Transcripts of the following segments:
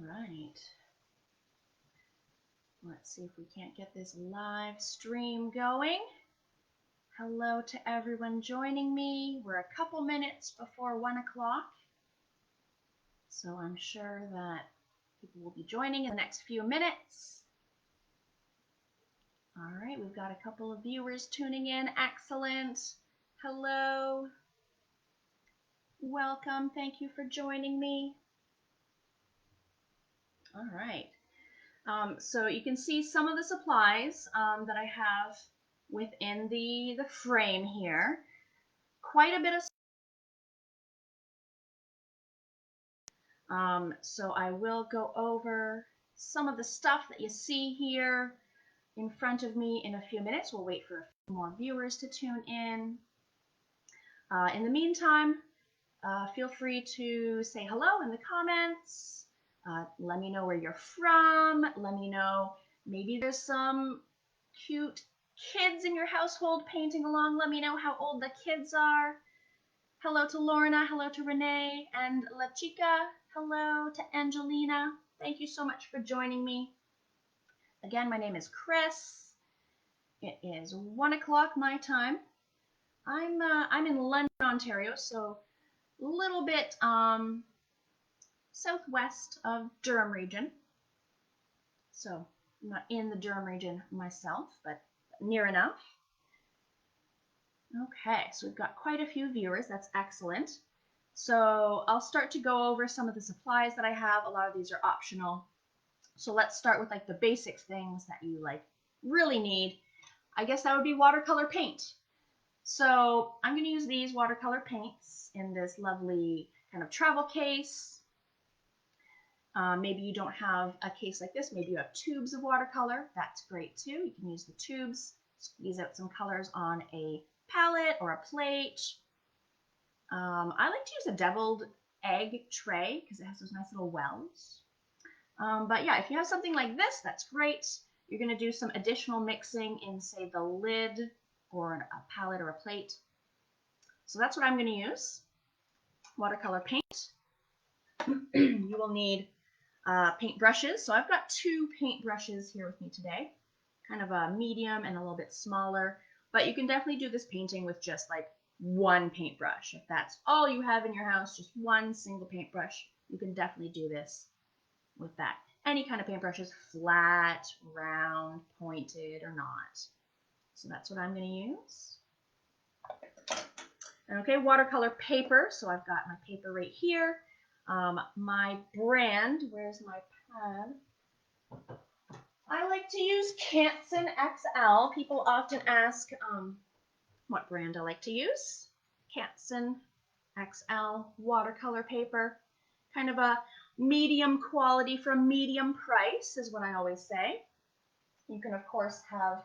right. Let's see if we can't get this live stream going. Hello to everyone joining me. We're a couple minutes before 1 o'clock, so I'm sure that people will be joining in the next few minutes. All right, we've got a couple of viewers tuning in. Excellent. Hello. Welcome. Thank you for joining me. All right. So you can see some of the supplies that I have within the frame here. Quite a bit of so I will go over some of the stuff that you see here in front of me in a few minutes. We'll wait for a few more viewers to tune in. In the meantime, feel free to say hello in the comments. Let me know where you're from. Let me know maybe there's some cute kids in your household painting along. Let me know how old the kids are. Hello to Lorna. Hello to Renee and La Chica. Hello to Angelina. Thank you so much for joining me. Again, my name is Chris. It is 1 o'clock my time. I'm in London, Ontario, so a little bit southwest of Durham region. So I'm not in the Durham region myself, but near enough. Okay, so we've got quite a few viewers. That's excellent. So I'll start to go over some of the supplies that I have. A lot of these are optional. So let's start with like the basic things that you like really need. I guess that would be watercolor paint. So I'm going to use these watercolor paints in this lovely kind of travel case. Maybe you don't have a case like this. Maybe you have tubes of watercolor. That's great too. You can use the tubes, squeeze out some colors on a palette or a plate. I like to use a deviled egg tray because it has those nice little wells. But yeah, if you have something like this, that's great. You're going to do some additional mixing in, say, the lid or a palette or a plate. So that's what I'm going to use. Watercolor paint. You will need paint brushes. So I've got two paint brushes here with me today, kind of a medium and a little bit smaller, but you can definitely do this painting with just like one paintbrush. If that's all you have in your house, just one single paintbrush, you can definitely do this with that. Any kind of paintbrushes, flat, round, pointed, or not. So that's what I'm going to use. Okay, watercolor paper. So I've got my paper right here. My brand, where's my pad? I like to use Canson XL. People often ask what brand I like to use. Canson XL watercolor paper. Kind of a medium quality for a medium price is what I always say. You can, of course, have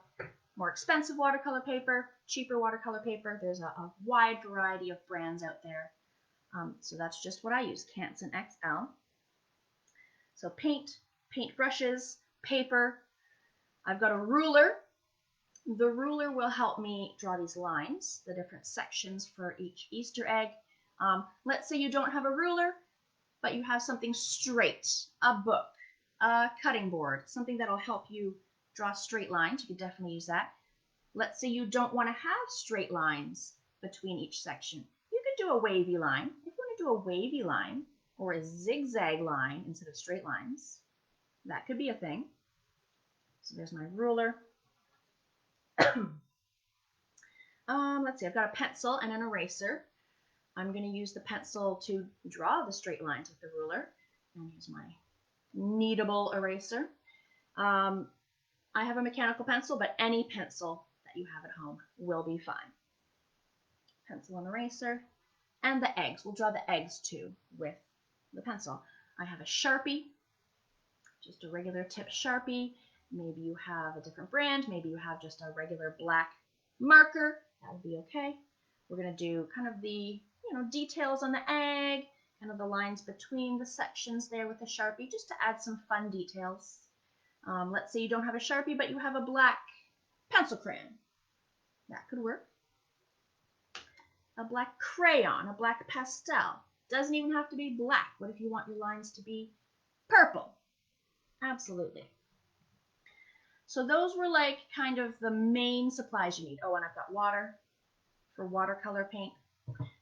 more expensive watercolor paper, cheaper watercolor paper. There's a wide variety of brands out there. So that's just what I use, Canson XL. So paint brushes, paper. I've got a ruler. The ruler will help me draw these lines, the different sections for each Easter egg. Let's say you don't have a ruler, but you have something straight, a book, a cutting board, something that'll help you draw straight lines. You could definitely use that. Let's say you don't want to have straight lines between each section. You could do a wavy line. If you want to do a wavy line or a zigzag line instead of straight lines, that could be a thing. So there's my ruler. Let's see, I've got a pencil and an eraser. I'm going to use the pencil to draw the straight lines with the ruler. And here's my kneadable eraser. I have a mechanical pencil, but any pencil that you have at home will be fine. Pencil and eraser. And the eggs. We'll draw the eggs too with the pencil. I have a Sharpie, just a regular tip Sharpie. Maybe you have a different brand. Maybe you have just a regular black marker. That would be okay. We're going to do kind of the details on the egg, kind of the lines between the sections there with the Sharpie, just to add some fun details. Let's say you don't have a Sharpie, but you have a black pencil crayon. That could work. A black crayon, a black pastel. Doesn't even have to be black. What if you want your lines to be Purple. Absolutely. So those were like kind of the main supplies you need. Oh, and I've got water for watercolor paint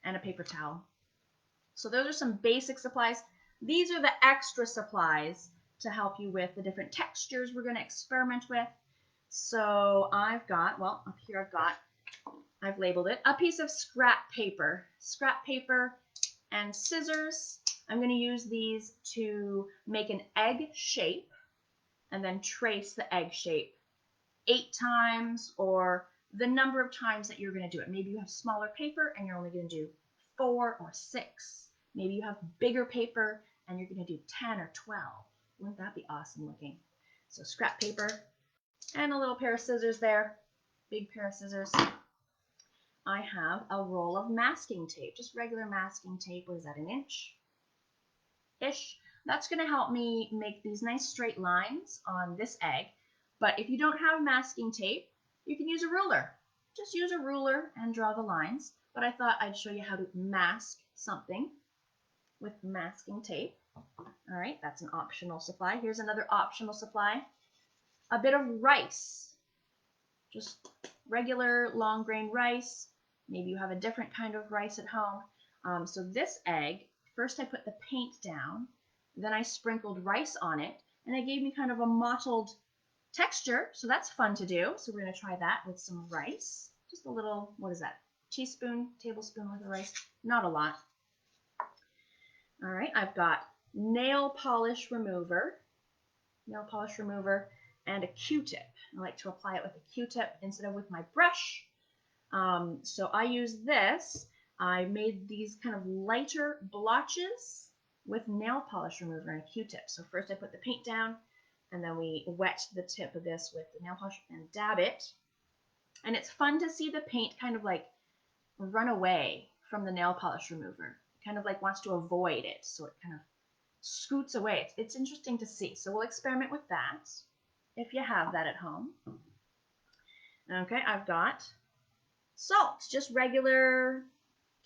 and a paper towel. So those are some basic supplies. These are the extra supplies to help you with the different textures we're going to experiment with. So I've got, well, up here I've labeled it, a piece of scrap paper and scissors. I'm going to use these to make an egg shape and then trace the egg shape 8 times or the number of times that you're going to do it. Maybe you have smaller paper and you're only going to do 4 or 6. Maybe you have bigger paper and you're going to do 10 or 12. Wouldn't that be awesome looking? So scrap paper and a little pair of scissors there, big pair of scissors. I have a roll of masking tape, just regular masking tape. What is that, an inch-ish? That's going to help me make these nice straight lines on this egg. But if you don't have masking tape, you can use a ruler. Just use a ruler and draw the lines. But I thought I'd show you how to mask something with masking tape. All right, that's an optional supply. Here's another optional supply. A bit of rice. Just regular long grain rice. Maybe you have a different kind of rice at home. So this egg, first I put the paint down, then I sprinkled rice on it, and it gave me kind of a mottled texture, so that's fun to do. So we're going to try that with some rice. Just a little, what is that, teaspoon, tablespoon worth of rice? Not a lot. All right, I've got nail polish remover, and a Q-tip. I like to apply it with a Q-tip instead of with my brush. So I use this. I made these kind of lighter blotches with nail polish remover and a Q-tip. So first I put the paint down, and then we wet the tip of this with the nail polish and dab it. And it's fun to see the paint kind of like run away from the nail polish remover. It kind of like wants to avoid it, so it kind of scoots away. It's interesting to see. So we'll experiment with that if you have that at home. Okay, I've got salt, just regular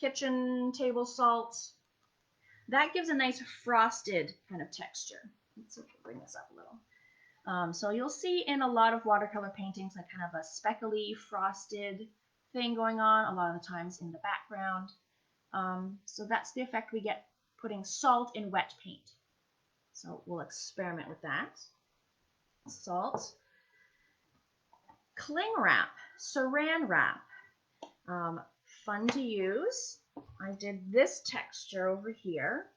kitchen table salt. That gives a nice frosted kind of texture. Let's bring this up a little. So you'll see in a lot of watercolor paintings like kind of a speckly frosted thing going on a lot of the times in the background. So that's the effect we get putting salt in wet paint. So we'll experiment with that. Salt. Cling wrap, saran wrap. Fun to use. I did this texture over here.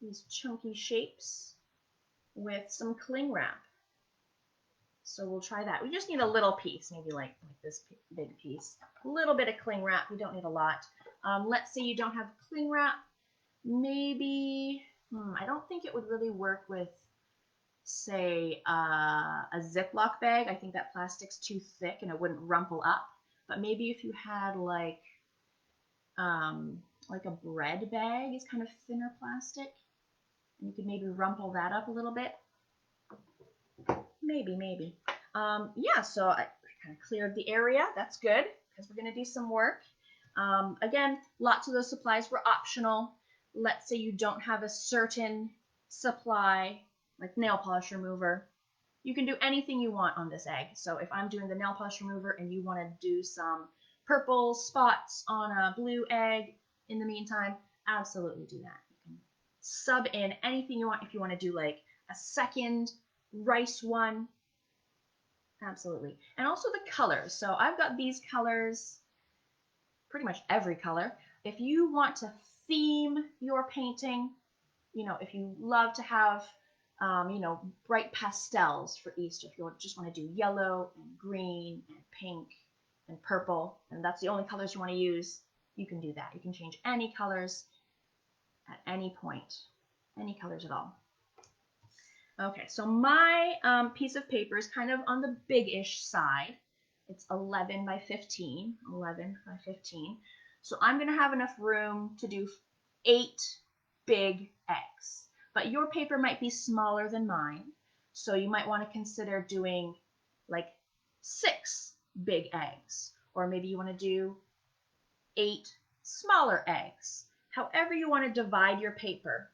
These chunky shapes with some cling wrap. So we'll try that. We just need a little piece, maybe like this big piece. A little bit of cling wrap. We don't need a lot. Let's say you don't have cling wrap. Maybe, I don't think it would really work with, say, a Ziploc bag. I think that plastic's too thick and it wouldn't rumple up. But maybe if you had like a bread bag is kind of thinner plastic, and you could maybe rumple that up a little bit. Maybe. Yeah, so I kind of cleared the area. That's good because we're going to do some work. Again, lots of those supplies were optional. Let's say you don't have a certain supply, like nail polish remover. You can do anything you want on this egg. So if I'm doing the nail polish remover and you want to do some purple spots on a blue egg in the meantime, absolutely do that. You can sub in anything you want. If you want to do like a second rice one, absolutely. And also the colors. So I've got these colors, pretty much every color. If you want to theme your painting, if you love to have bright pastels for Easter, if you just want to do yellow and green and pink and purple, and that's the only colors you want to use, you can do that. You can change any colors at any point, any colors at all. Okay, so my piece of paper is kind of on the big-ish side. It's 11 by 15. So I'm going to have enough room to do 8 big eggs. But your paper might be smaller than mine, so you might want to consider doing like 6 big eggs, or maybe you want to do 8 smaller eggs. However you want to divide your paper,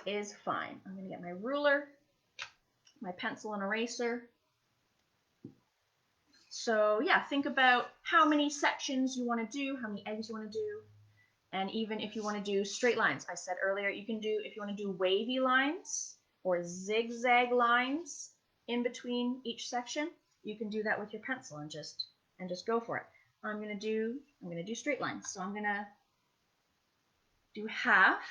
is fine. I'm going to get my ruler, my pencil and eraser. So yeah, think about how many sections you want to do, how many eggs you want to do, and even if you want to do straight lines. I said earlier you can do, if you want to do wavy lines or zigzag lines in between each section, you can do that with your pencil and just go for it. I'm gonna do straight lines. So I'm gonna do half.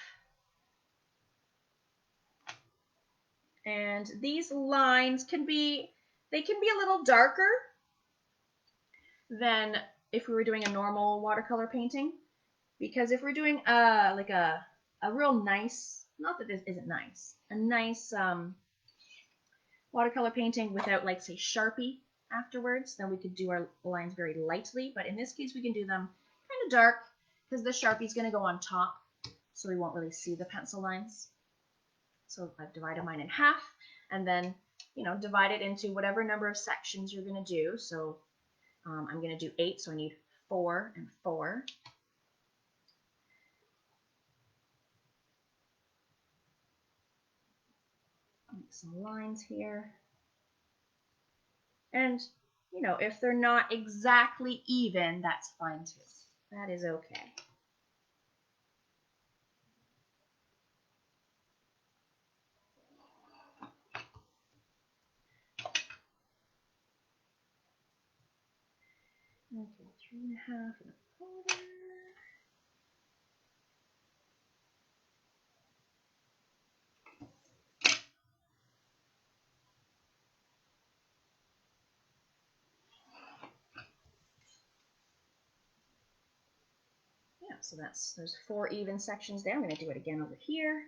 And these lines can be a little darker than if we were doing a normal watercolor painting, because if we're doing like a real nice, not that this isn't nice, a nice watercolor painting without, like, say, Sharpie afterwards, then we could do our lines very lightly. But in this case, we can do them kind of dark because the Sharpie's going to go on top, so we won't really see the pencil lines. So I've divided mine in half, and then, divide it into whatever number of sections you're going to do. So I'm going to do 8, so I need 4 and 4. Make some lines here. And, if they're not exactly even, that's fine too. That is okay. Okay, 3.5 and a quarter. Yeah, so there's 4 even sections there. I'm going to do it again over here.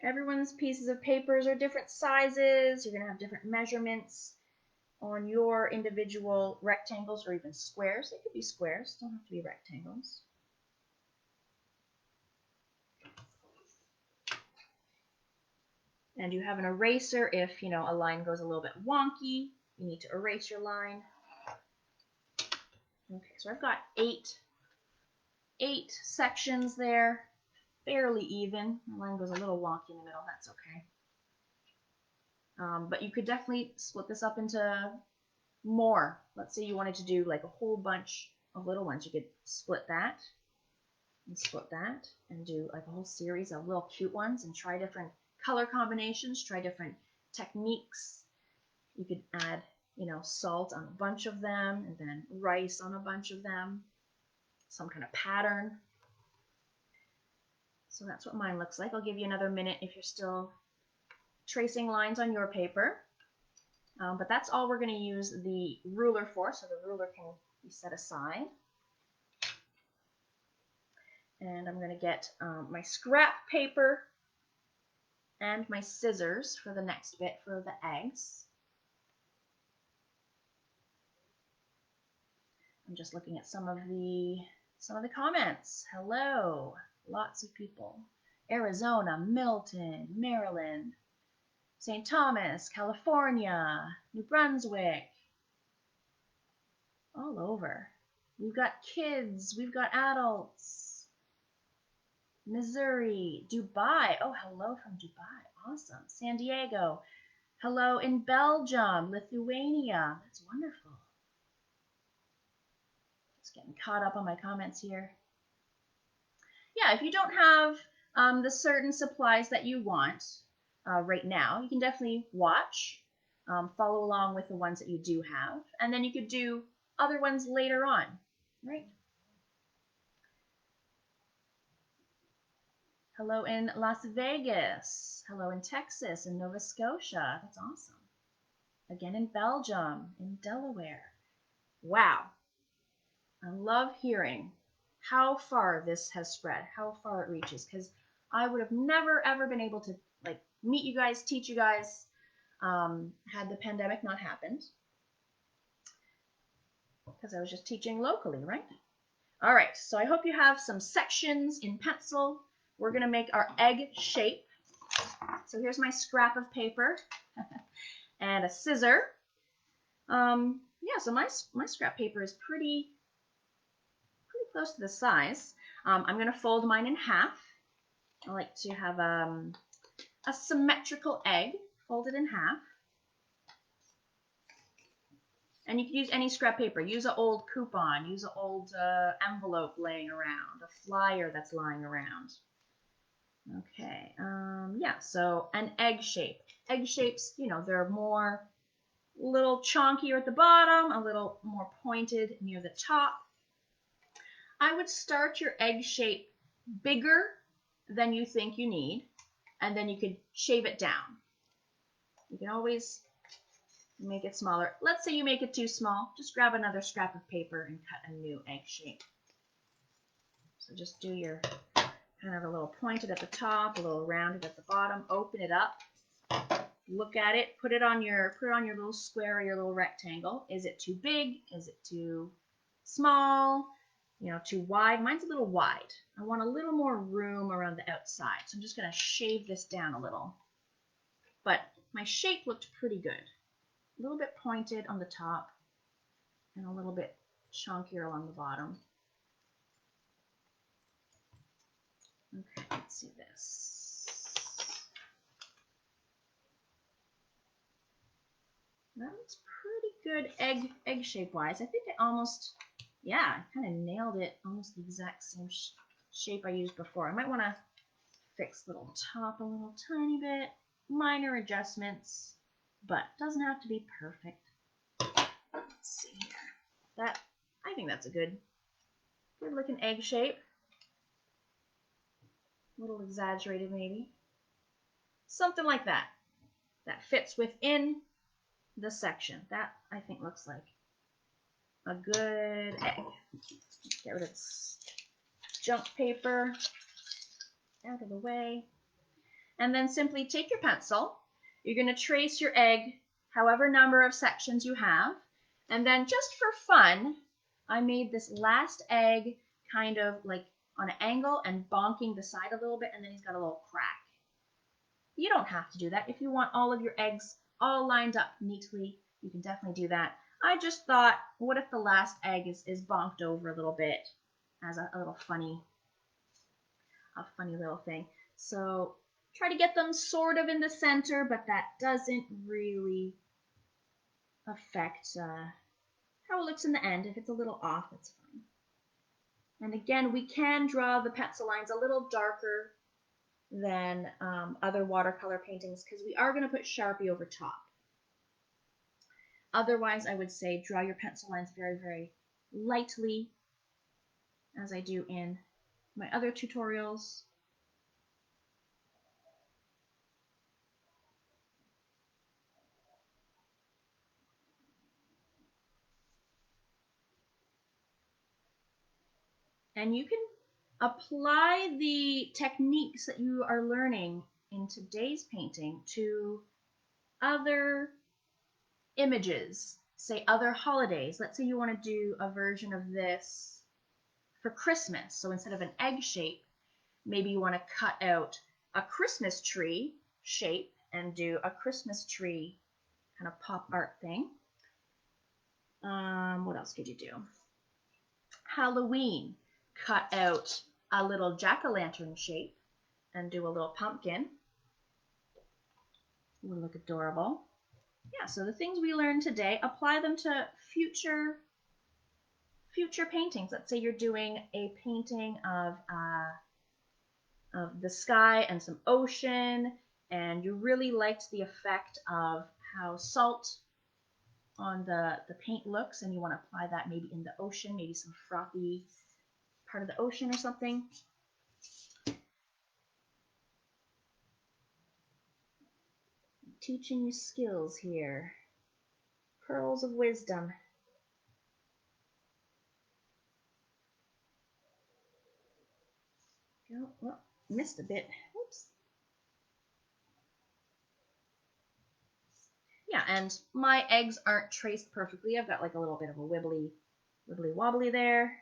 Everyone's pieces of papers are different sizes. You're going to have different measurements on your individual rectangles or even squares. They could be squares, don't have to be rectangles. And you have an eraser if, a line goes a little bit wonky. You need to erase your line. Okay, so I've got 8 sections there, fairly even. My line goes a little wonky in the middle, that's okay. But you could definitely split this up into more. Let's say you wanted to do like a whole bunch of little ones. You could split that and do like a whole series of little cute ones and try different color combinations, try different techniques. You could add, salt on a bunch of them and then rice on a bunch of them, some kind of pattern. So that's what mine looks like. I'll give you another minute if you're still tracing lines on your paper. But that's all we're going to use the ruler for, so the ruler can be set aside. And I'm going to get my scrap paper and my scissors for the next bit for the eggs. I'm just looking at some of the comments. Hello, lots of people. Arizona, Milton, Maryland, St. Thomas, California, New Brunswick, all over. We've got kids, we've got adults. Missouri, Dubai. Oh, hello from Dubai. Awesome. San Diego. Hello in Belgium, Lithuania. That's wonderful. Just getting caught up on my comments here. Yeah, if you don't have the certain supplies that you want right now, you can definitely watch, follow along with the ones that you do have, and then you could do other ones later on, right? Hello in Las Vegas. Hello in Texas and Nova Scotia. That's awesome. Again in Belgium, in Delaware. Wow. I love hearing how far this has spread, how far it reaches, because I would have never, ever been able to meet you guys, teach you guys, had the pandemic not happened, because I was just teaching locally, right? All right, so I hope you have some sections in pencil. We're going to make our egg shape. So here's my scrap of paper and a scissor. Yeah, so my scrap paper is pretty close to the size. I'm going to fold mine in half. I like to have a symmetrical egg folded in half. And you can use any scrap paper. Use an old coupon. Use an old envelope laying around. A flyer that's lying around. Okay. Yeah, so an egg shape. Egg shapes, you know, they're more little chonkier at the bottom, a little more pointed near the top. I would start your egg shape bigger than you think you need, and then you could shave it down. You can always make it smaller. Let's say you make it too small, just grab another scrap of paper and cut a new egg shape. So just do your kind of a little pointed at the top, a little rounded at the bottom, open it up, look at it, put it on your little square or your little rectangle. Is it too big? Is it too small? You know, too wide? Mine's a little wide. I want a little more room around the outside, so I'm just going to shave this down a little. But my shape looked pretty good. A little bit pointed on the top and a little bit chunkier along the bottom. Okay, let's see this. That looks pretty good egg shape wise. I think I almost, yeah, I kind of nailed it. Almost the exact same shape I used before. I might want to fix the little top a little tiny bit. Minor adjustments, but doesn't have to be perfect. Let's see here. I think that's a good looking egg shape. A little exaggerated maybe. Something like that. That fits within the section. That I think looks like a good egg. Get rid of this junk paper out of the way. And then simply take your pencil. You're going to trace your egg however number of sections you have. And then just for fun, I made this last egg kind of like on an angle and bonking the side a little bit, and then he's got a little crack. You don't have to do that. If you want all of your eggs all lined up neatly, you can definitely do that. I just thought, what if the last egg is bonked over a little bit as a little funny little thing. So try to get them sort of in the center, but that doesn't really affect how it looks in the end. If it's a little off, it's fine. And again, we can draw the pencil lines a little darker than other watercolor paintings because we are going to put Sharpie over top. Otherwise, I would say draw your pencil lines very, very lightly, as I do in my other tutorials. And you can apply the techniques that you are learning in today's painting to other images, say other holidays. Let's say you want to do a version of this for Christmas. So instead of an egg shape, maybe you want to cut out a Christmas tree shape and do a Christmas tree kind of pop art thing. What else could you do? Halloween. Cut out a little jack-o'-lantern shape and do a little pumpkin. It would look adorable. Yeah, so the things we learned today, apply them to future paintings. Let's say you're doing a painting of the sky and some ocean, and you really liked the effect of how salt on the paint looks, and you want to apply that maybe in the ocean, maybe some frothy part of the ocean or something. I'm teaching you skills here. Pearls of wisdom. Oh, well, missed a bit. Oops. Yeah, and my eggs aren't traced perfectly. I've got like a little bit of a wibbly wobbly there.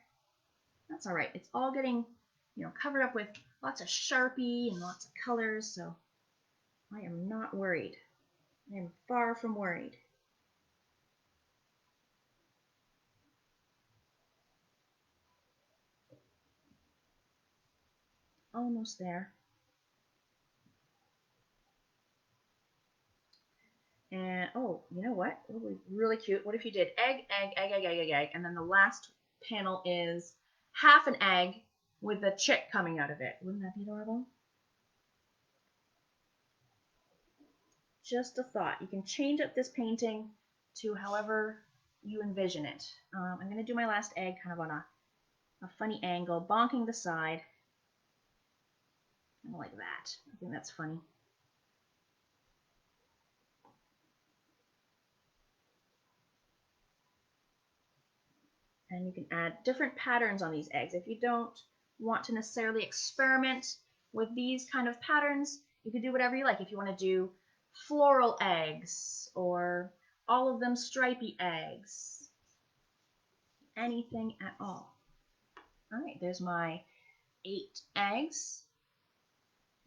That's all right. It's all getting, covered up with lots of Sharpie and lots of colors, so I am not worried. I am far from worried. Almost there. And, oh, you know what? It would be really cute. What if you did egg, egg, egg, egg, egg, egg, egg, and then the last panel is half an egg with a chick coming out of it. Wouldn't that be adorable? Just a thought. You can change up this painting to however you envision it. I'm going to do my last egg kind of on a funny angle, bonking the side. Kind of like that. I think that's funny. And you can add different patterns on these eggs. If you don't want to necessarily experiment with these kind of patterns, you can do whatever you like. If you want to do floral eggs or all of them stripy eggs, anything at all. All right, there's my 8 eggs.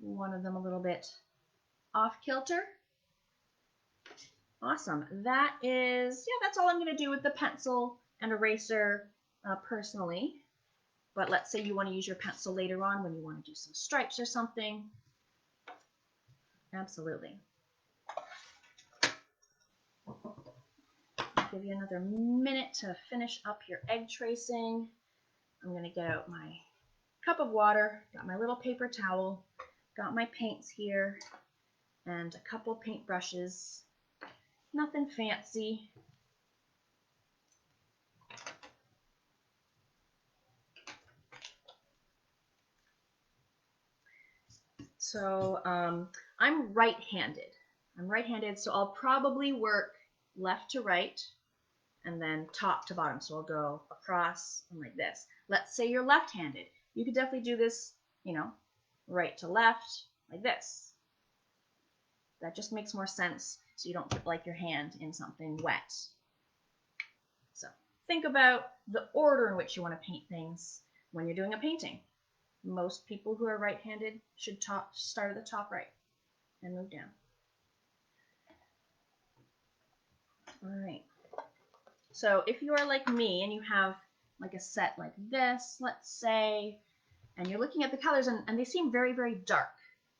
One of them a little bit off kilter. Awesome. That is, yeah, that's all I'm going to do with the pencil and eraser personally. But let's say you want to use your pencil later on when you want to do some stripes or something. Absolutely. I'll give you another minute to finish up your egg tracing. I'm going to get out my cup of water, got my little paper towel, got my paints here, and a couple paint brushes. Nothing fancy. So I'm right-handed. So I'll probably work left to right and then top to bottom. So I'll go across and like this. Let's say you're left-handed. You could definitely do this, you know, right to left, like this. That just makes more sense so you don't get like your hand in something wet. So think about the order in which you want to paint things when you're doing a painting. Most people who are right-handed should start at the top right and move down. All right. So if you are like me and you have like a set like this, let's say, and you're looking at the colors and they seem very, very dark.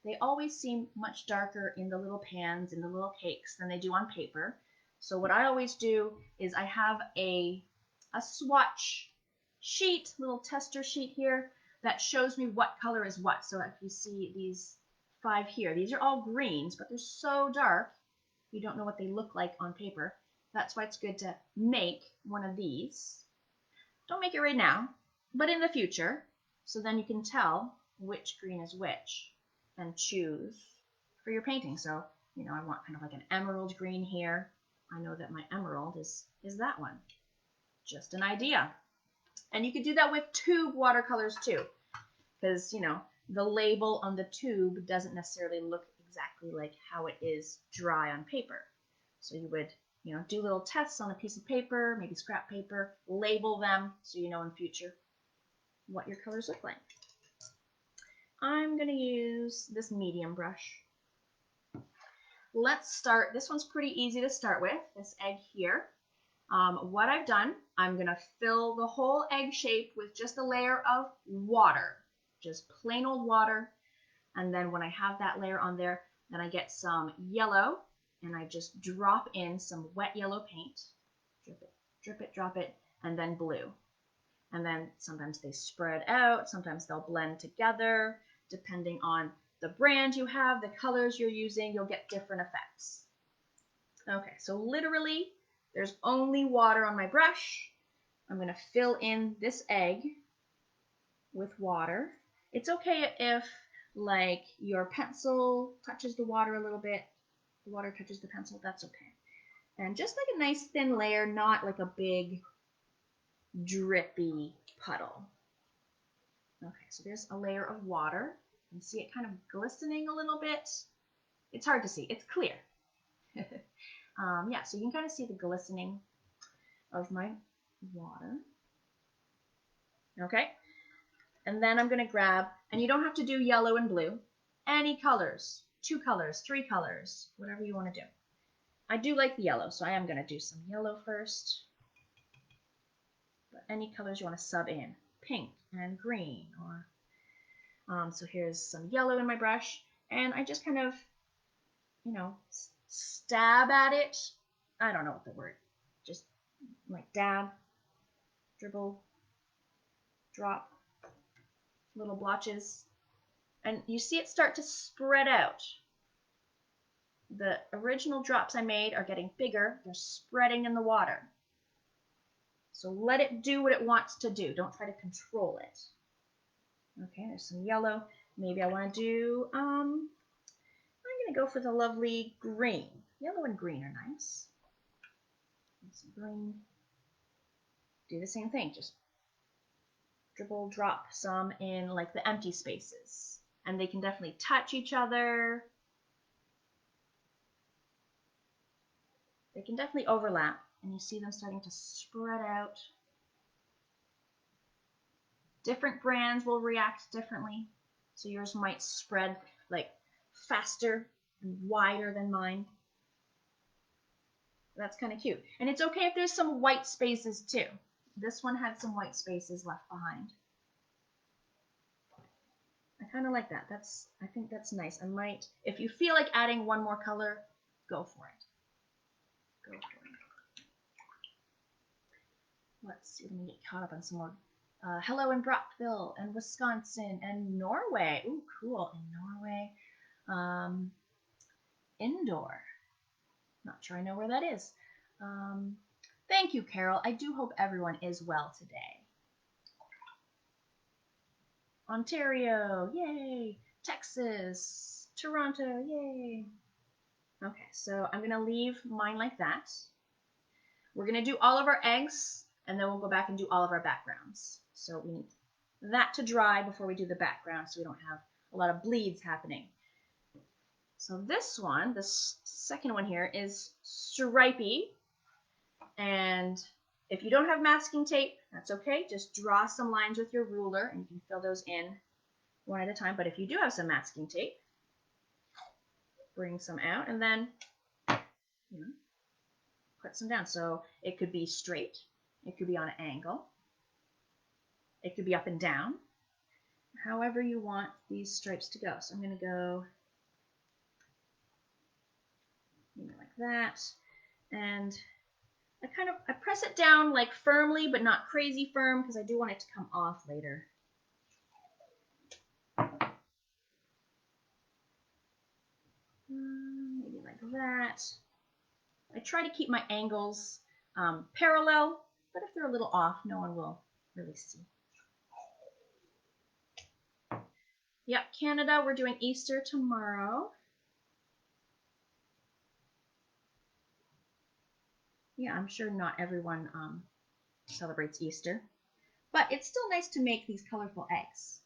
They always seem much darker in the little pans, in the little cakes than they do on paper. So what I always do is I have a swatch sheet, little tester sheet here that shows me what color is what. So if you see these 5 here, these are all greens, but they're so dark, you don't know what they look like on paper. That's why it's good to make one of these. Don't make it right now, but in the future, so then you can tell which green is which and choose for your painting. So, you know, I want kind of like an emerald green here. I know that my emerald is that one. Just an idea. And you could do that with tube watercolors too, because, you know, the label on the tube doesn't necessarily look exactly like how it is dry on paper. So you would, you know, do little tests on a piece of paper, maybe scrap paper, label them so you know in future what your colors look like. I'm going to use this medium brush. Let's start. This one's pretty easy to start with, this egg here. What I've done, I'm going to fill the whole egg shape with just a layer of water, just plain old water. And then when I have that layer on there, then I get some yellow and I just drop in some wet yellow paint. Drip it, drip it, drop it, and then blue. And then sometimes they spread out, sometimes they'll blend together. Depending on the brand you have, the colors you're using, you'll get different effects. Okay, so literally, there's only water on my brush. I'm going to fill in this egg with water. It's okay if, like, your pencil touches the water a little bit. The water touches the pencil, that's okay. And just like a nice thin layer, not like a big drippy puddle. Okay, so there's a layer of water. You can see it kind of glistening a little bit. It's hard to see. It's clear. Yeah, so you can kind of see the glistening of my water. Okay, and then I'm going to grab, and you don't have to do yellow and blue, any colors, 2 colors, 3 colors, whatever you want to do. I do like the yellow, so I am going to do some yellow first. But any colors you want to sub in, pink and green, or so here's some yellow in my brush, and I just kind of, you know, stab at it. I don't know what the word. Just like dab, dribble, drop, little blotches. And you see it start to spread out. The original drops I made are getting bigger. They're spreading in the water. So let it do what it wants to do. Don't try to control it. Okay, there's some yellow. Maybe I want to do, I'm going to go for the lovely green. Yellow and green are nice. Some green. Do the same thing. Just dribble, drop some in like the empty spaces. And they can definitely touch each other. They can definitely overlap. And you see them starting to spread out. Different brands will react differently. So yours might spread like faster and wider than mine. That's kind of cute. And it's okay if there's some white spaces too. This one had some white spaces left behind. I kind of like that. I think that's nice. I might, if you feel like adding one more color, go for it. Go for it. Let's see, let me get caught up on some more. Hello in Brockville and Wisconsin and Norway. Ooh, cool. In Norway. Indoor. Not sure I know where that is. Thank you, Carol. I do hope everyone is well today. Ontario, yay. Texas, Toronto, yay. Okay, so I'm going to leave mine like that. We're going to do all of our eggs, and then we'll go back and do all of our backgrounds. So we need that to dry before we do the background so we don't have a lot of bleeds happening. So this one, this second one here, is stripy. And if you don't have masking tape, that's okay. Just draw some lines with your ruler and you can fill those in one at a time. But if you do have some masking tape, bring some out and then put some down. So it could be straight, it could be on an angle, it could be up and down, however you want these stripes to go. So I'm going to go like that, and I press it down like firmly, but not crazy firm because I do want it to come off later. Maybe like that. I try to keep my angles parallel, but if they're a little off, no one will really see. Yep, Canada, we're doing Easter tomorrow. Yeah, I'm sure not everyone celebrates Easter, but it's still nice to make these colorful eggs.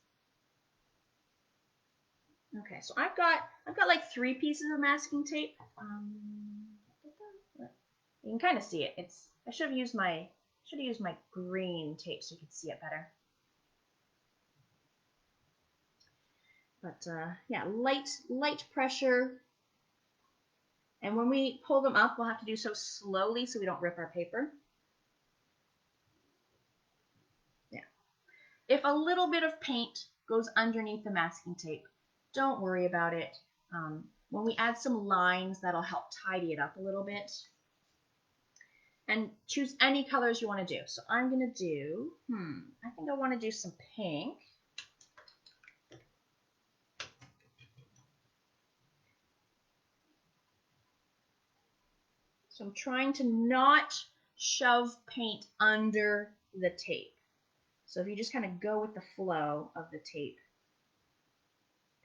Okay, so I've got like 3 pieces of masking tape. You can kind of see it. I should have used my green tape so you could see it better. But yeah, light pressure. And when we pull them up, we'll have to do so slowly so we don't rip our paper. Yeah. If a little bit of paint goes underneath the masking tape, don't worry about it. When we add some lines, that'll help tidy it up a little bit. And choose any colors you want to do. So I'm going to do, I think I want to do some pink. So I'm trying to not shove paint under the tape. So if you just kind of go with the flow of the tape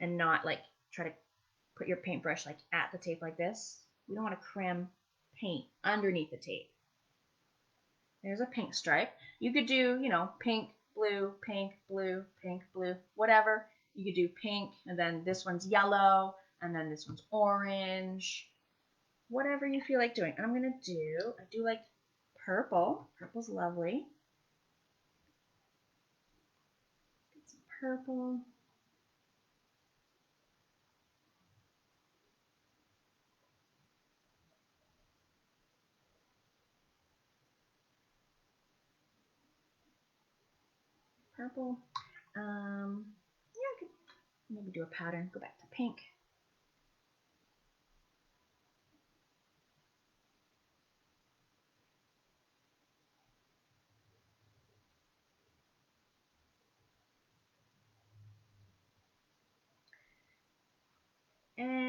and not like try to put your paintbrush like at the tape like this, we don't want to cram paint underneath the tape. There's a pink stripe. You could do, pink, blue, whatever. You could do pink, and then this one's yellow, and then this one's orange. Whatever you feel like doing. I'm going to do, I do like purple. Purple's lovely. Get some purple. Purple. Yeah, I could maybe do a pattern. Go back to pink.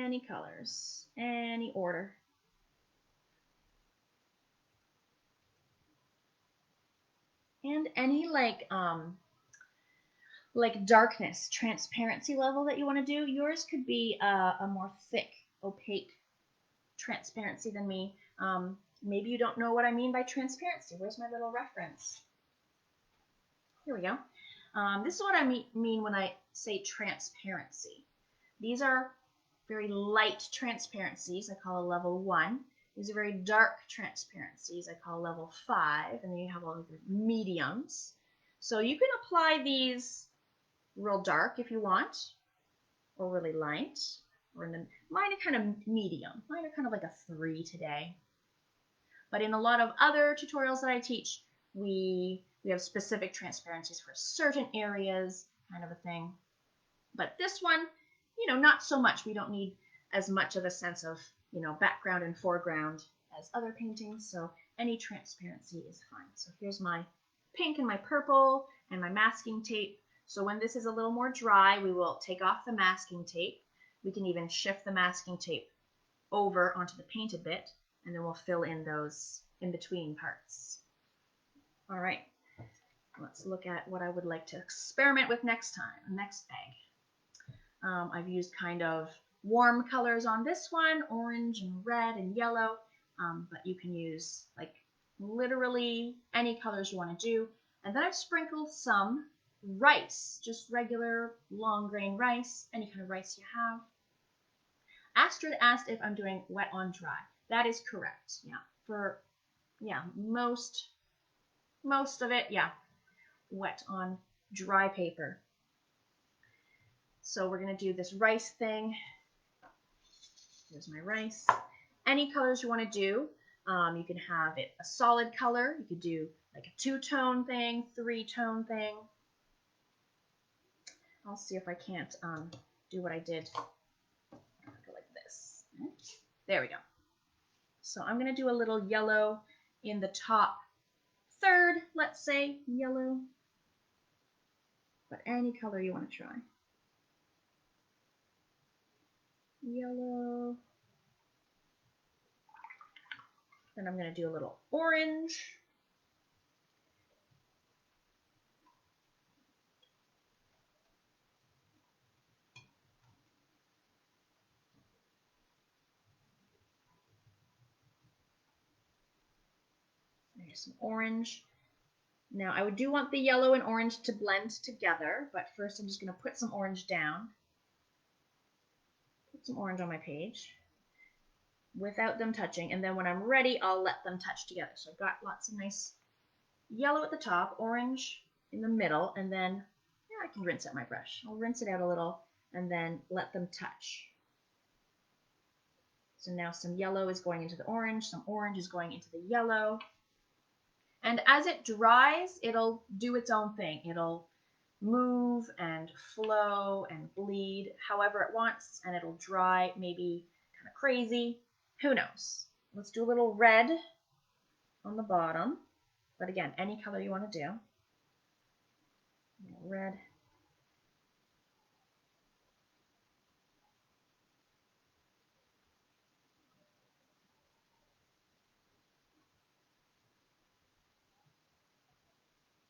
any colors, any order. And any like darkness, transparency level that you want to do. Yours could be a more thick, opaque transparency than me. Maybe you don't know what I mean by transparency. Where's my little reference? Here we go. This is what I mean when I say transparency. These are very light transparencies. I call a level 1. These are very dark transparencies. I call level 5. And then you have all of your mediums. So you can apply these real dark if you want, or really light, or in the mine are kind of medium. Mine are kind of like a 3 today. But in a lot of other tutorials that I teach, we have specific transparencies for certain areas, kind of a thing. But this one, not so much. We don't need as much of a sense of, background and foreground as other paintings. So any transparency is fine. So here's my pink and my purple and my masking tape. So when this is a little more dry, we will take off the masking tape. We can even shift the masking tape over onto the painted bit, and then we'll fill in those in-between parts. All right, let's look at what I would like to experiment with next egg. I've used kind of warm colors on this one, orange and red and yellow, but you can use like literally any colors you want to do. And then I've sprinkled some rice, just regular long grain rice, any kind of rice you have. Astrid asked if I'm doing wet on dry. That is correct. Most of it, wet on dry paper. So we're going to do this rice thing. Here's my rice. Any colors you want to do. You can have it a solid color. You could do like a 2-tone thing, 3-tone thing. I'll see if I can't do what I did. Go like this. There we go. So I'm going to do a little yellow in the top third, let's say, yellow. But any color you want to try. Yellow. Then I'm going to do a little orange. There's some orange. Now I do want the yellow and orange to blend together, but first I'm just going to put some orange down. Put some orange on my page without them touching, and then when I'm ready, I'll let them touch together. So I've got lots of nice yellow at the top, orange in the middle, and then I can rinse out my brush. I'll rinse it out a little and then let them touch. So now some yellow is going into the orange, some orange is going into the yellow. And as it dries, it'll do its own thing. It'll move and flow and bleed however it wants, and it'll dry maybe kind of crazy. Who knows? Let's do a little red on the bottom. But again, any color you want to do. Red.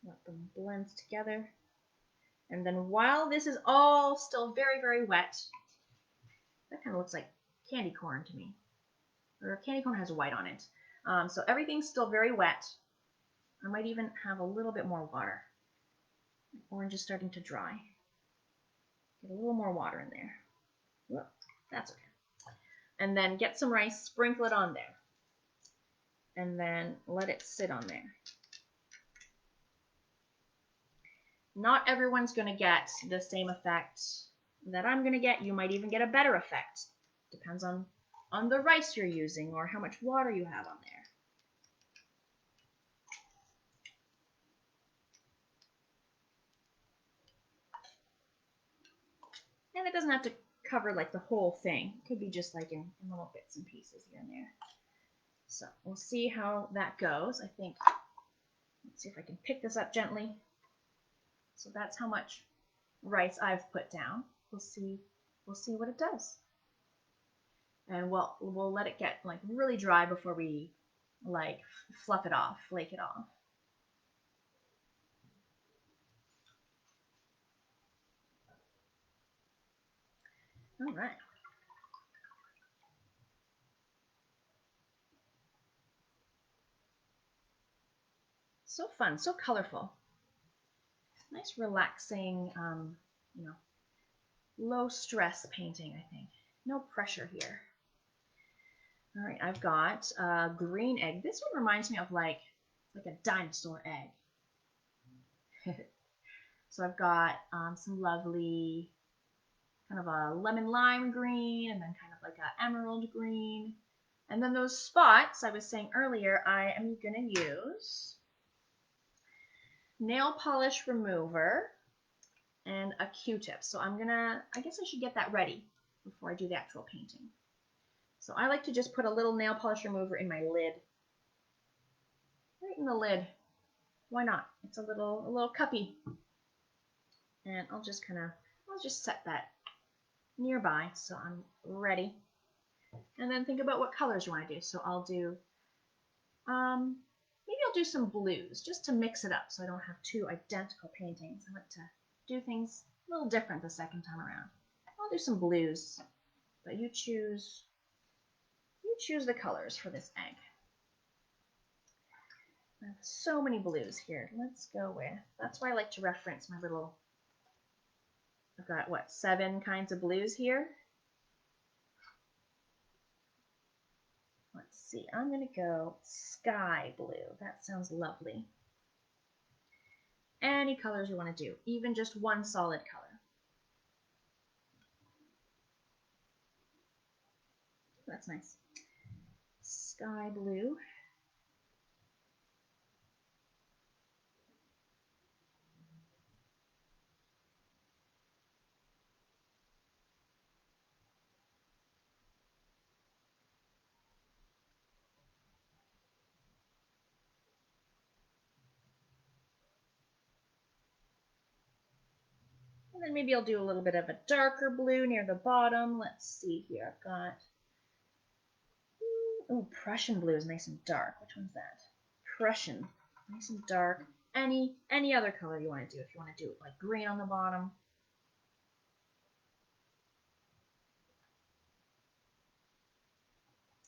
Let them blend together. And then while this is all still very, very wet, that kind of looks like candy corn to me. Or candy corn has white on it. So everything's still very wet. I might even have a little bit more water. Orange is starting to dry. Get a little more water in there. Whoop, that's okay. And then get some rice, sprinkle it on there. And then let it sit on there. Not everyone's going to get the same effect that I'm going to get. You might even get a better effect. Depends on the rice you're using or how much water you have on there. And it doesn't have to cover like the whole thing. It could be just like in little bits and pieces here and there. So we'll see how that goes. I think, let's see if I can pick this up gently. So that's how much rice I've put down. We'll see what it does. And we'll let it get like really dry before we like fluff it off, flake it off. All right. So fun, so colorful. Nice, relaxing, you know, low stress painting, I think. No pressure here. All right, I've got a green egg. This one reminds me of like a dinosaur egg. So I've got some lovely kind of a lemon lime green and then kind of like a emerald green. And then those spots I was saying earlier, I am gonna use nail polish remover and a Q-tip. So I guess I should get that ready before I do the actual painting. So I like to just put a little nail polish remover in my lid. Right in the lid. Why not? It's a little cuppy. And I'll just set that nearby so I'm ready. And then think about what colors you want to do. So I'll do, maybe I'll do some blues just to mix it up so I don't have two identical paintings. I like to do things a little different the second time around. I'll do some blues, but you choose the colors for this egg. I have so many blues here. Let's go with, that's why I like to reference my little, I've got what, 7 kinds of blues here. Let's see, I'm gonna go sky blue. That sounds lovely. Any colors you want to do, even just one solid color. That's nice. Sky blue. And then maybe I'll do a little bit of a darker blue near the bottom. Let's see here. I've got, oh, Prussian blue is nice and dark. Which one's that? Prussian, nice and dark. Any other color you want to do. If you want to do like green on the bottom.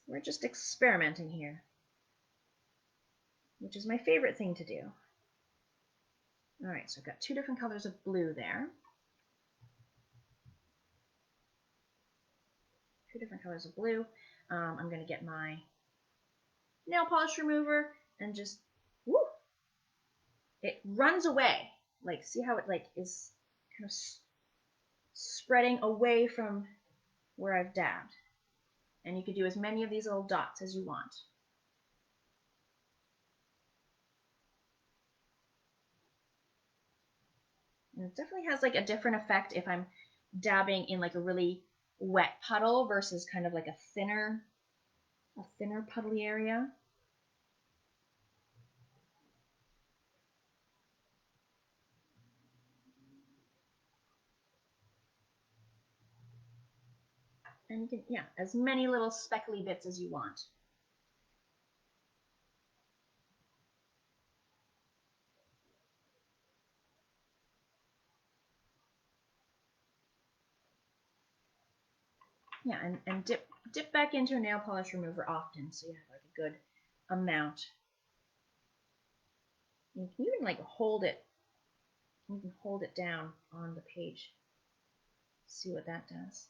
We're just experimenting here, which is my favorite thing to do. All right, so I've got 2 different colors of blue there. 2 different colors of blue. I'm going to get my nail polish remover and just, whoo, it runs away. Like, see how it like is kind of spreading away from where I've dabbed. And you could do as many of these little dots as you want. And it definitely has like a different effect if I'm dabbing in like a really wet puddle versus kind of like a thinner puddly area. And you can, yeah, as many little speckly bits as you want. Yeah, and dip back into your nail polish remover often so you have like a good amount. You can even like hold it. You can hold it down on the page. See what that does.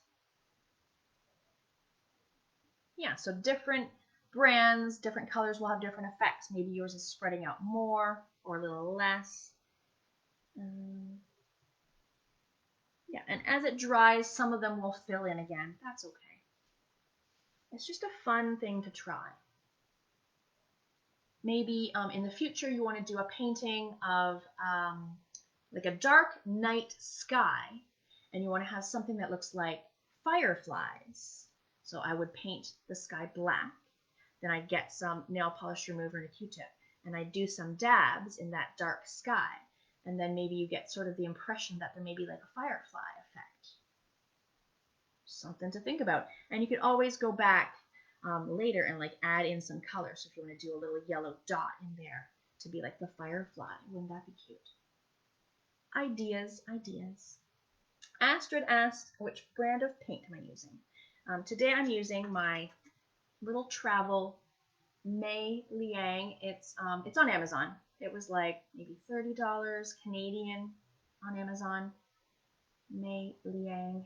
Yeah, so different brands, different colors will have different effects. Maybe yours is spreading out more or a little less. Yeah, and as it dries, some of them will fill in again. That's okay. It's just a fun thing to try. Maybe in the future you want to do a painting of like a dark night sky, and you want to have something that looks like fireflies. So I would paint the sky black, then I'd get some nail polish remover and a Q-tip, and I'd do some dabs in that dark sky, and then maybe you get sort of the impression that there may be like a firefly effect. something to think about. And you could always go back later and like add in some color. So if you want to do a little yellow dot in there to be like the firefly, wouldn't that be cute? Ideas, ideas. Astrid asked, which brand of paint am I using? Today I'm using my little travel Mei Liang. It's on Amazon. It was like maybe $30 Canadian on Amazon. Mei Liang.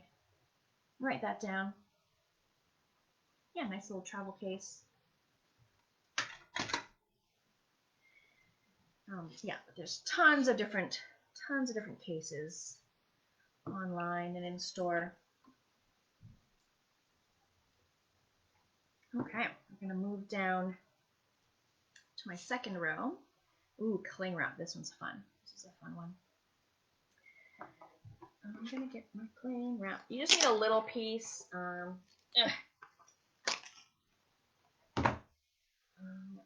Write that down. Yeah, nice little travel case. Yeah, there's tons of different cases online and in store. Okay, we're gonna move down to my second row. Ooh, cling wrap. This one's fun. This is a fun one. I'm gonna get my cling wrap. You just need a little piece. Let's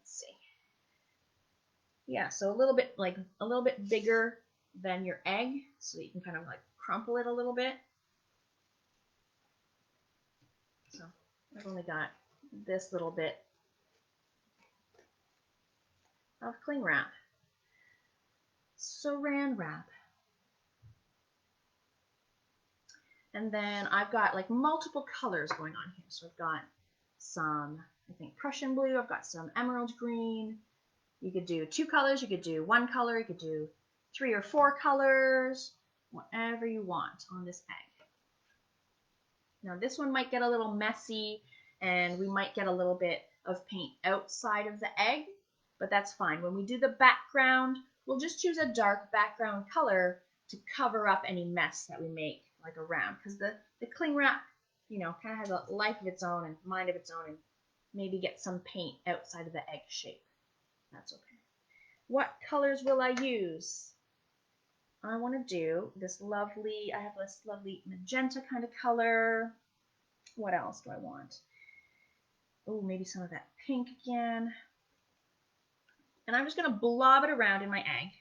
see. Yeah, so a little bit bigger than your egg, so you can kind of like crumple it a little bit. So I've only got this little bit of cling wrap. Saran wrap. And then I've got like multiple colors going on here. So I've got some, I think, Prussian blue. I've got some emerald green. You could do 2 colors. You could do 1 color. You could do 3 or 4 colors. Whatever you want on this egg. Now this one might get a little messy and we might get a little bit of paint outside of the egg, but that's fine. When we do the background, we'll just choose a dark background color to cover up any mess that we make like around, because the cling wrap, you know, kind of has a life of its own and mind of its own, and maybe get some paint outside of the egg shape. That's okay. What colors will I use? I want to do this lovely, I have this lovely magenta kind of color. What else do I want? Oh, maybe some of that pink again. And I'm just going to blob it around in my egg,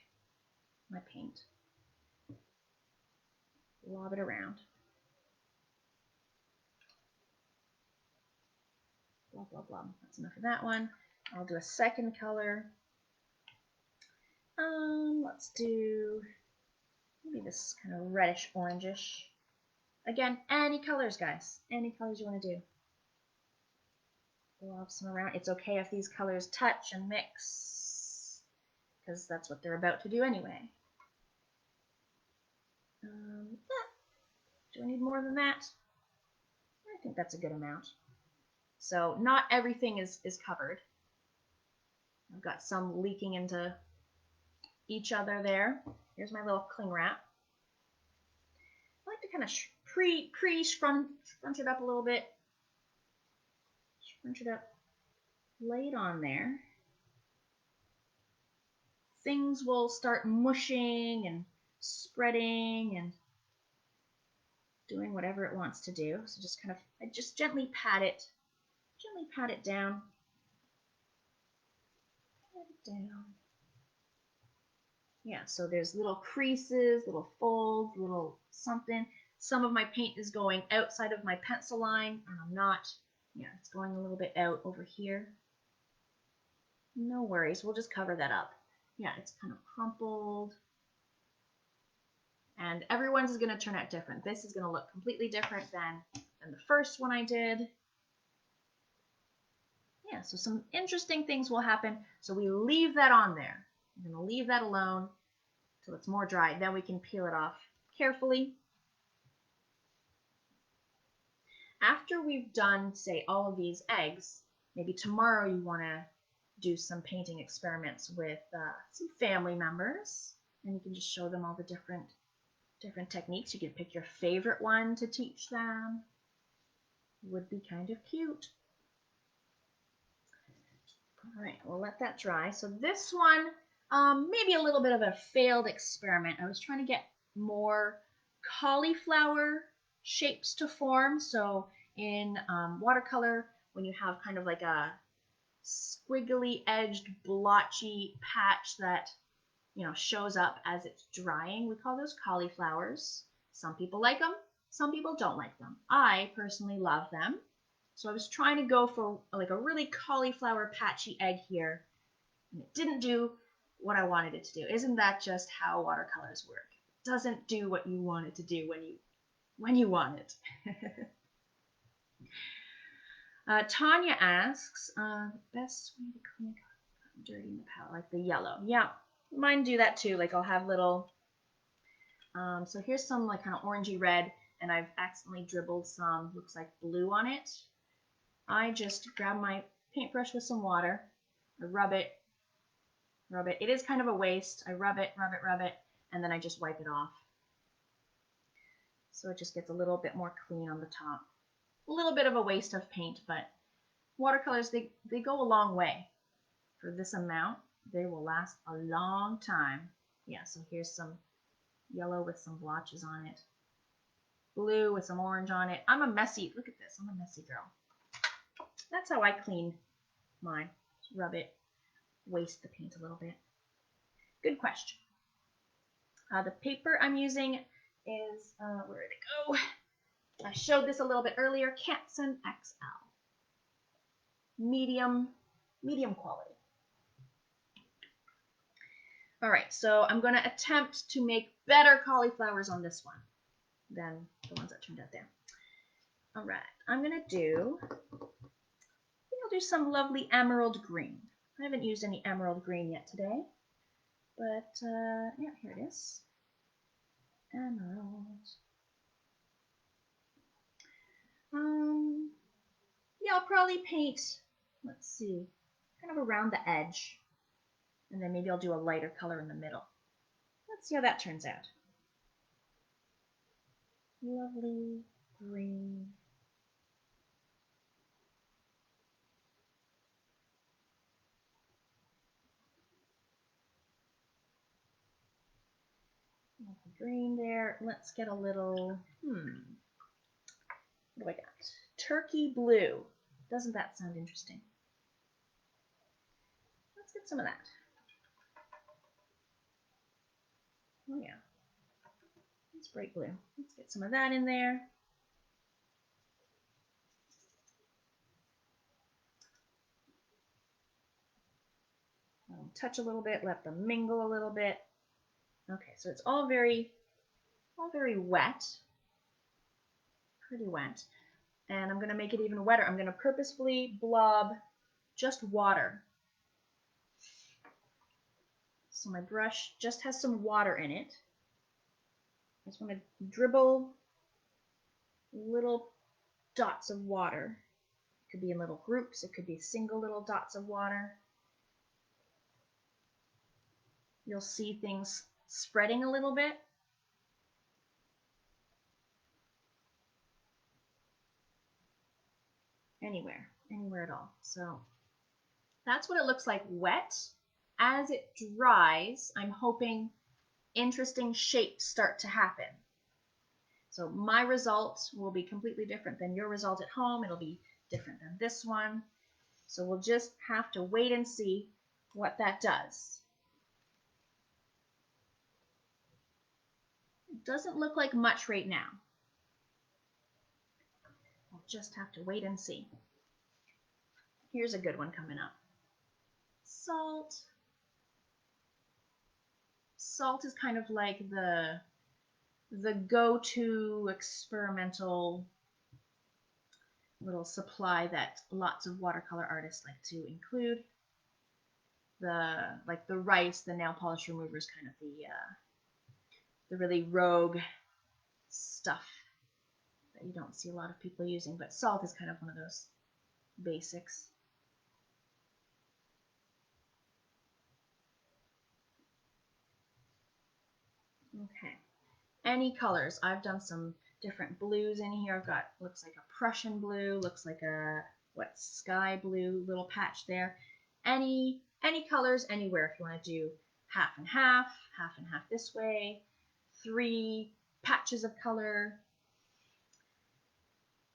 my paint. Blob it around. Blob, blob, blob. That's enough of that one. I'll do a second color. Let's do maybe this kind of reddish orangish. Again, any colors, guys. Any colors you want to do. Blob some around. It's okay if these colors touch and mix, because that's what they're about to do anyway. Do I need more than that? I think that's a good amount. So not everything is covered. I've got some leaking into each other there. Here's my little cling wrap. I like to kind of scrunch it up a little bit. Scrunch it up. Lay it on there. Things will start mushing and spreading and doing whatever it wants to do. So just kind of, I just gently pat it down. Pat it down. Yeah, so there's little creases, little folds, little something. Some of my paint is going outside of my pencil line, and I'm not, yeah, it's going a little bit out over here. No worries, we'll just cover that up. Yeah, it's kind of crumpled. And everyone's is going to turn out different. This is going to look completely different than the first one I did. Yeah, so some interesting things will happen. So we leave that on there. I'm going to leave that alone till it's more dry. Then we can peel it off carefully. After we've done, say, all of these eggs, maybe tomorrow you want to do some painting experiments with some family members, and you can just show them all the different techniques. You could pick your favorite one to teach them. Would be kind of cute. All right, we'll let that dry. So this one, maybe a little bit of a failed experiment. I was trying to get more cauliflower shapes to form. So in watercolor, when you have kind of like a squiggly edged blotchy patch that, you know, shows up as it's drying, we call those cauliflowers. Some people like them, Some people don't like them. I personally love them. So I was trying to go for like a really cauliflower patchy egg here, and it didn't do what I wanted it to do. Isn't that just how watercolors work? It doesn't do what you want it to do when you want it. Tanya asks, best way to clean dirty in the palette, like the yellow. Yeah, mine do that too. Like I'll have little, so here's some like kind of orangey red, and I've accidentally dribbled some, looks like blue on it. I just grab my paintbrush with some water, I rub it. It is kind of a waste. I rub it, and then I just wipe it off. So it just gets a little bit more clean on the top. A little bit of a waste of paint, but watercolors, they go a long way. For this amount, they will last a long time. Yeah, so here's some yellow with some blotches on it. Blue with some orange on it. I'm a messy, look at this, I'm a messy girl. That's how I clean mine. Just rub it, waste the paint a little bit. Good question. The paper I'm using is, where did it go? I showed this a little bit earlier, Canson XL. Medium quality. All right, so I'm going to attempt to make better cauliflowers on this one than the ones that turned out there. All right, I'm going to do, I think I'll do some lovely emerald green. I haven't used any emerald green yet today, but yeah, here it is. Emerald. Yeah, I'll probably paint, let's see, kind of around the edge. And then maybe I'll do a lighter color in the middle. Let's see how that turns out. Lovely green. Lovely green there. Let's get a little, what do I got? Turkey blue. Doesn't that sound interesting? Let's get some of that. Oh yeah. It's bright blue. Let's get some of that in there. Touch a little bit, let them mingle a little bit. Okay, so it's all very wet. Pretty wet. And I'm going to make it even wetter. I'm going to purposefully blob just water. So my brush just has some water in it. I just want to dribble little dots of water. It could be in little groups. It could be single little dots of water. You'll see things spreading a little bit. Anywhere at all. So that's what it looks like wet. As it dries, I'm hoping interesting shapes start to happen. So my result will be completely different than your result at home. It'll be different than this one. So we'll just have to wait and see what that does. It doesn't look like much right now. We'll just have to wait and see. Here's a good one coming up. Salt. Salt is kind of like the go-to experimental little supply that lots of watercolor artists like to include. The rice, the nail polish remover is kind of the really rogue stuff that you don't see a lot of people using, but salt is kind of one of those basics. Okay, any colors. I've done some different blues in here. I've got, looks like a Prussian blue, looks like a, sky blue, little patch there. Any colors anywhere. If you want to do half and half this way, 3 patches of color.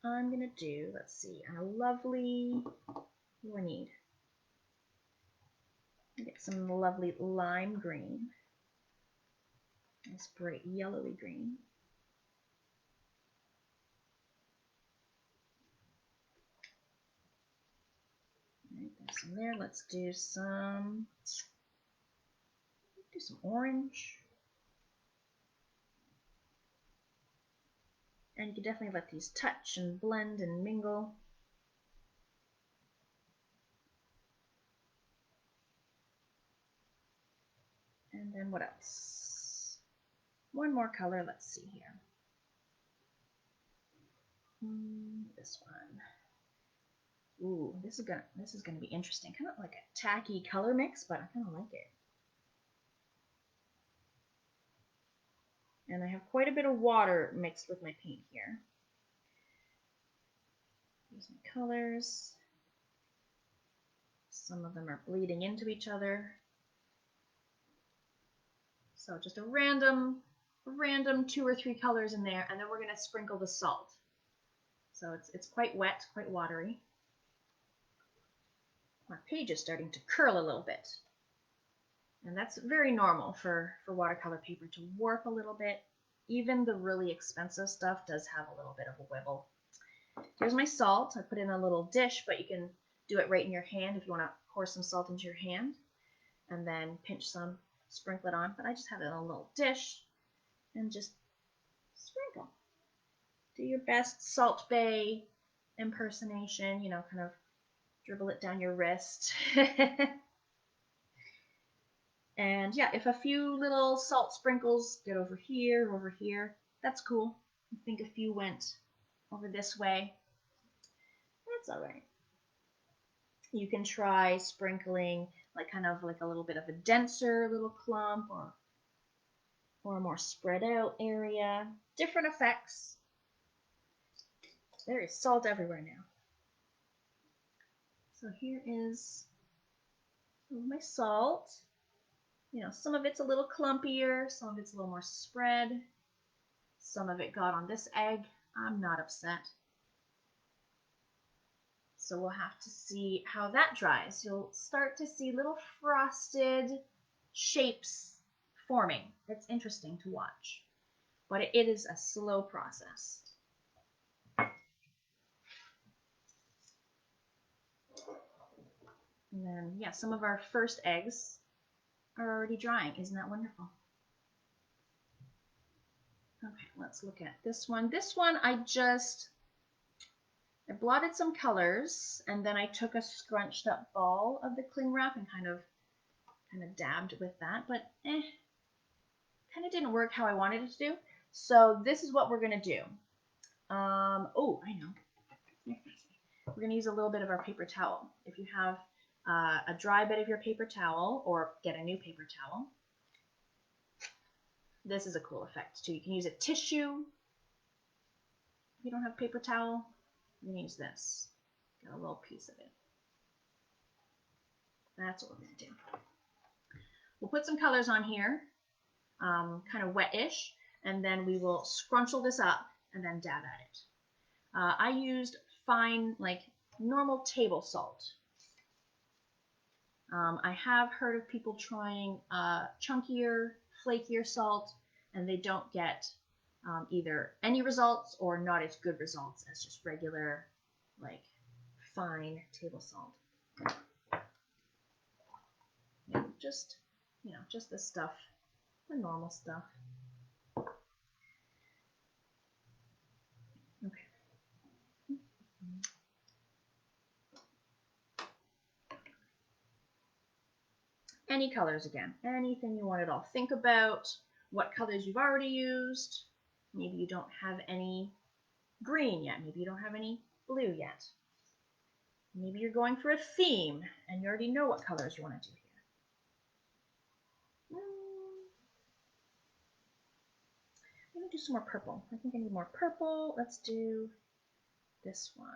I'm gonna do, let's see, a lovely, what do I need? Get some lovely lime green. Nice bright yellowy green. some there. Let's do some orange. And you can definitely let these touch and blend and mingle. And then what else? One more color, let's see here. This one. Ooh, this is gonna be interesting. Kind of like a tacky color mix, but I kind of like it. And I have quite a bit of water mixed with my paint here. Here's my colors. Some of them are bleeding into each other. So just a random 2 or 3 colors in there, and then we're gonna sprinkle the salt. So it's quite wet, quite watery. My page is starting to curl a little bit. And that's very normal for watercolor paper to warp a little bit. Even the really expensive stuff does have a little bit of a wibble. Here's my salt. I put it in a little dish, but you can do it right in your hand if you want to pour some salt into your hand. And then pinch some, sprinkle it on. But I just have it in a little dish and just sprinkle. Do your best Salt Bae impersonation, you know, kind of dribble it down your wrist. And yeah, if a few little salt sprinkles get over here, that's cool. I think a few went over this way. That's all right. You can try sprinkling like kind of like a little bit of a denser little clump or a more spread out area. Different effects. There is salt everywhere now. So here is my salt. You know, some of it's a little clumpier, some of it's a little more spread. Some of it got on this egg. I'm not upset. So we'll have to see how that dries. You'll start to see little frosted shapes forming. It's interesting to watch, but it is a slow process. And then, yeah, some of our first eggs are already drying. Isn't that wonderful? Okay, let's look at this one. This one I blotted some colors, and then I took a scrunched up ball of the cling wrap and kind of dabbed with that, but kind of didn't work how I wanted it to do. So this is what we're gonna do. Oh, I know. We're gonna use a little bit of our paper towel. If you have a dry bit of your paper towel, or get a new paper towel. This is a cool effect too. You can use a tissue. If you don't have paper towel, you can use this. Get a little piece of it. That's what we're gonna do. We'll put some colors on here, kind of wet-ish, and then we will scrunchel this up and then dab at it. I used fine, like normal table salt. I have heard of people trying chunkier, flakier salt, and they don't get either any results or not as good results as just regular, like fine table salt. Yeah, just, you know, just the stuff, the normal stuff. Okay. Any colors again, anything you want at all. Think about what colors you've already used. Maybe you don't have any green yet. Maybe you don't have any blue yet. Maybe you're going for a theme and you already know what colors you want to do here. I'm going to do some more purple. I think I need more purple. Let's do this one.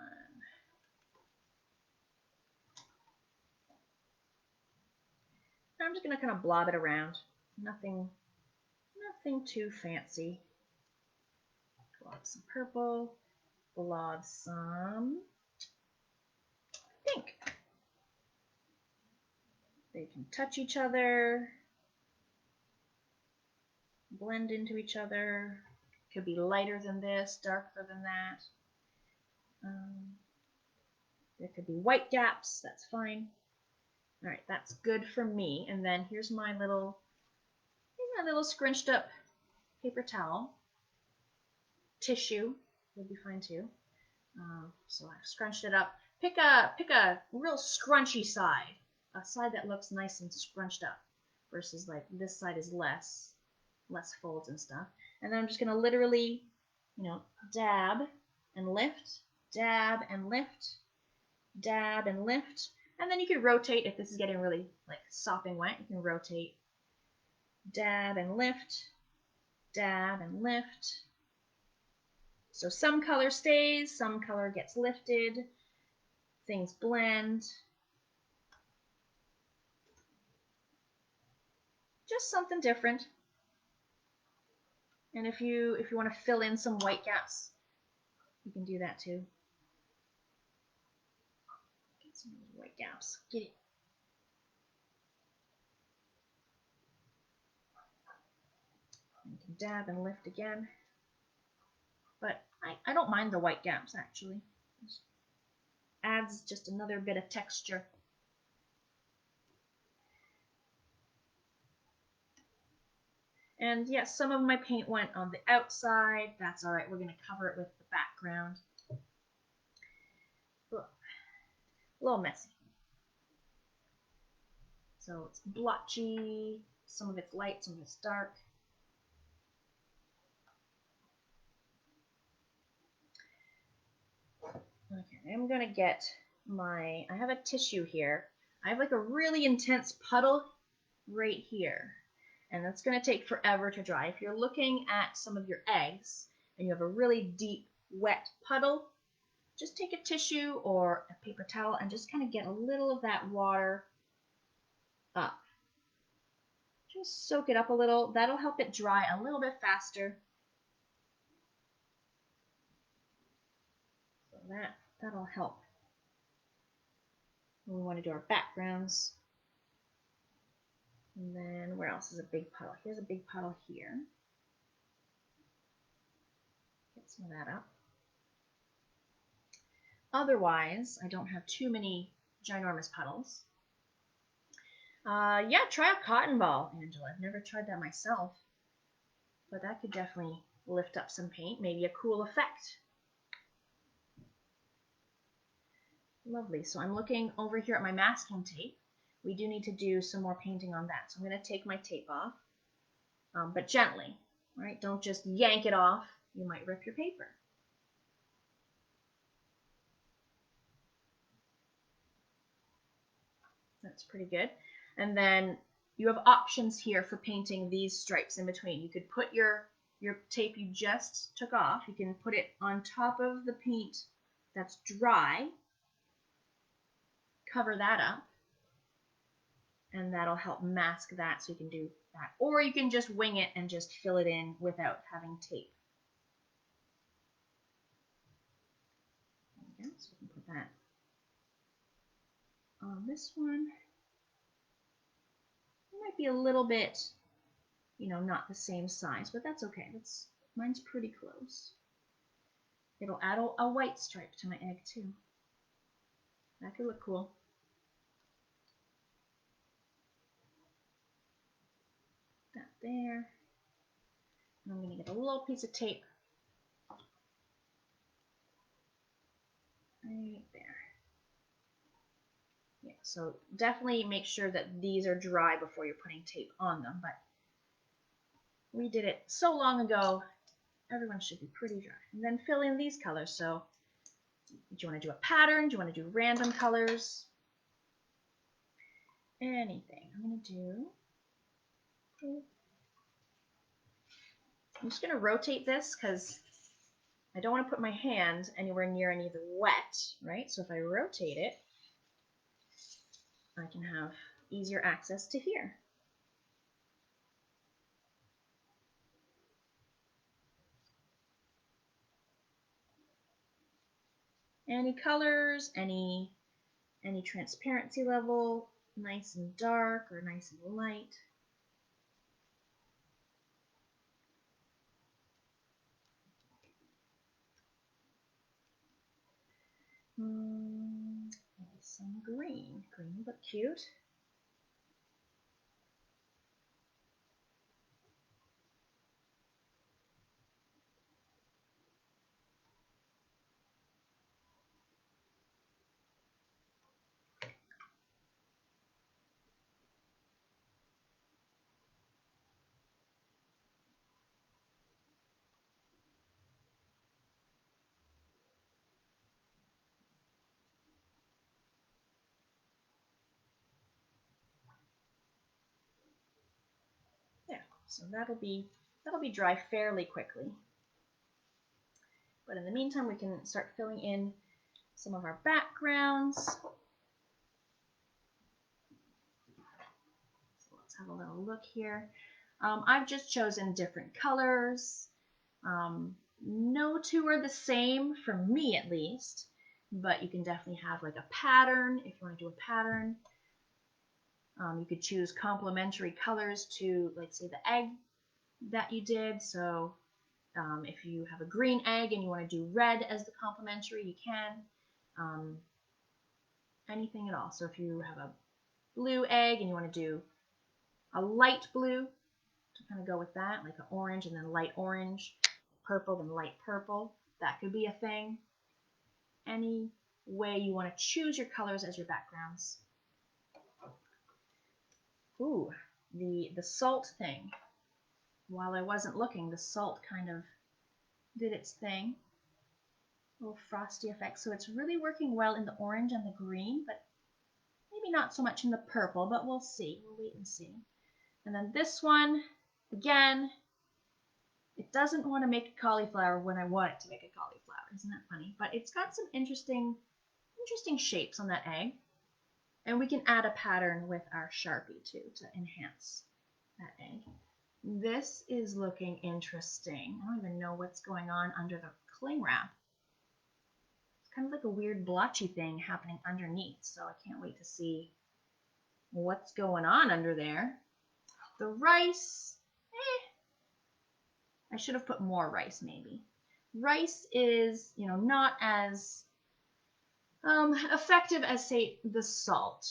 I'm just going to kind of blob it around. Nothing too fancy. Blob some purple. Blob some pink. They can touch each other, blend into each other. Could be lighter than this, darker than that. There could be white gaps, that's fine. All right, that's good for me. And then here's my little scrunched up paper towel. Tissue would be fine too. So I've scrunched it up. Pick a real scrunchy side, a side that looks nice and scrunched up, versus like this side is less folds and stuff. And then I'm just gonna literally, dab and lift, dab and lift, dab and lift. And then you can rotate if this is getting really like sopping wet. You can rotate, dab and lift, dab and lift. So some color stays, some color gets lifted, things blend. Just something different. And if you want to fill in some white gaps, you can do that too. Get some white gaps. Get it. You can dab and lift again. But I don't mind the white gaps actually. It adds just another bit of texture. And yes, some of my paint went on the outside. That's all right. We're going to cover it with the background. Ugh. A little messy. So it's blotchy. Some of it's light, some of it's dark. Okay, I'm gonna get I have a tissue here. I have like a really intense puddle right here. And that's gonna take forever to dry. If you're looking at some of your eggs and you have a really deep, wet puddle, just take a tissue or a paper towel and just kind of get a little of that water up. Just soak it up a little. That'll help it dry a little bit faster. So that'll help. We want to do our backgrounds. And then where else is a big puddle? Here's a big puddle here. Get some of that up. Otherwise, I don't have too many ginormous puddles. Yeah, try a cotton ball, Angela. I've never tried that myself, but that could definitely lift up some paint, maybe a cool effect. Lovely. So I'm looking over here at my masking tape. We do need to do some more painting on that. So I'm going to take my tape off, but gently, right? Don't just yank it off. You might rip your paper. That's pretty good. And then you have options here for painting these stripes in between. You could put your tape you just took off, you can put it on top of the paint that's dry, cover that up, and that'll help mask that, so you can do that. Or you can just wing it and just fill it in without having tape. There we go. So we can put that on this one. It might be a little bit, not the same size, but that's okay. Mine's pretty close. It'll add a white stripe to my egg too. That could look cool. That there. And I'm going to get a little piece of tape right there. Yeah, so definitely make sure that these are dry before you're putting tape on them, but we did it so long ago, everyone should be pretty dry. And then fill in these colors. So do you want to do a pattern? Do you want to do random colors? Anything. I'm going to do... I'm just going to rotate this because I don't want to put my hand anywhere near any of the wet, right? So if I rotate it, I can have easier access to here. Any colors, any transparency level, nice and dark or nice and light. Maybe some green. Green look cute. So that'll be dry fairly quickly. But in the meantime, we can start filling in some of our backgrounds. So let's have a little look here. I've just chosen different colors. No two are the same, for me at least, but you can definitely have like a pattern if you want to do a pattern. You could choose complementary colors to, like, say, the egg that you did. So if you have a green egg and you want to do red as the complementary, you can. Anything at all. So if you have a blue egg and you want to do a light blue to kind of go with that, like an orange and then light orange, purple then light purple, that could be a thing. Any way you want to choose your colors as your backgrounds. Ooh, the salt thing. While I wasn't looking, the salt kind of did its thing. A little frosty effect. So it's really working well in the orange and the green, but maybe not so much in the purple, but we'll see. We'll wait and see. And then this one, again, it doesn't want to make a cauliflower when I want it to make a cauliflower. Isn't that funny? But it's got some interesting shapes on that egg. And we can add a pattern with our Sharpie too to enhance that egg. This is looking interesting. I don't even know what's going on under the cling wrap. It's kind of like a weird blotchy thing happening underneath, so I can't wait to see what's going on under there. The rice, I should have put more rice maybe. Rice is, not as effective as, say, the salt.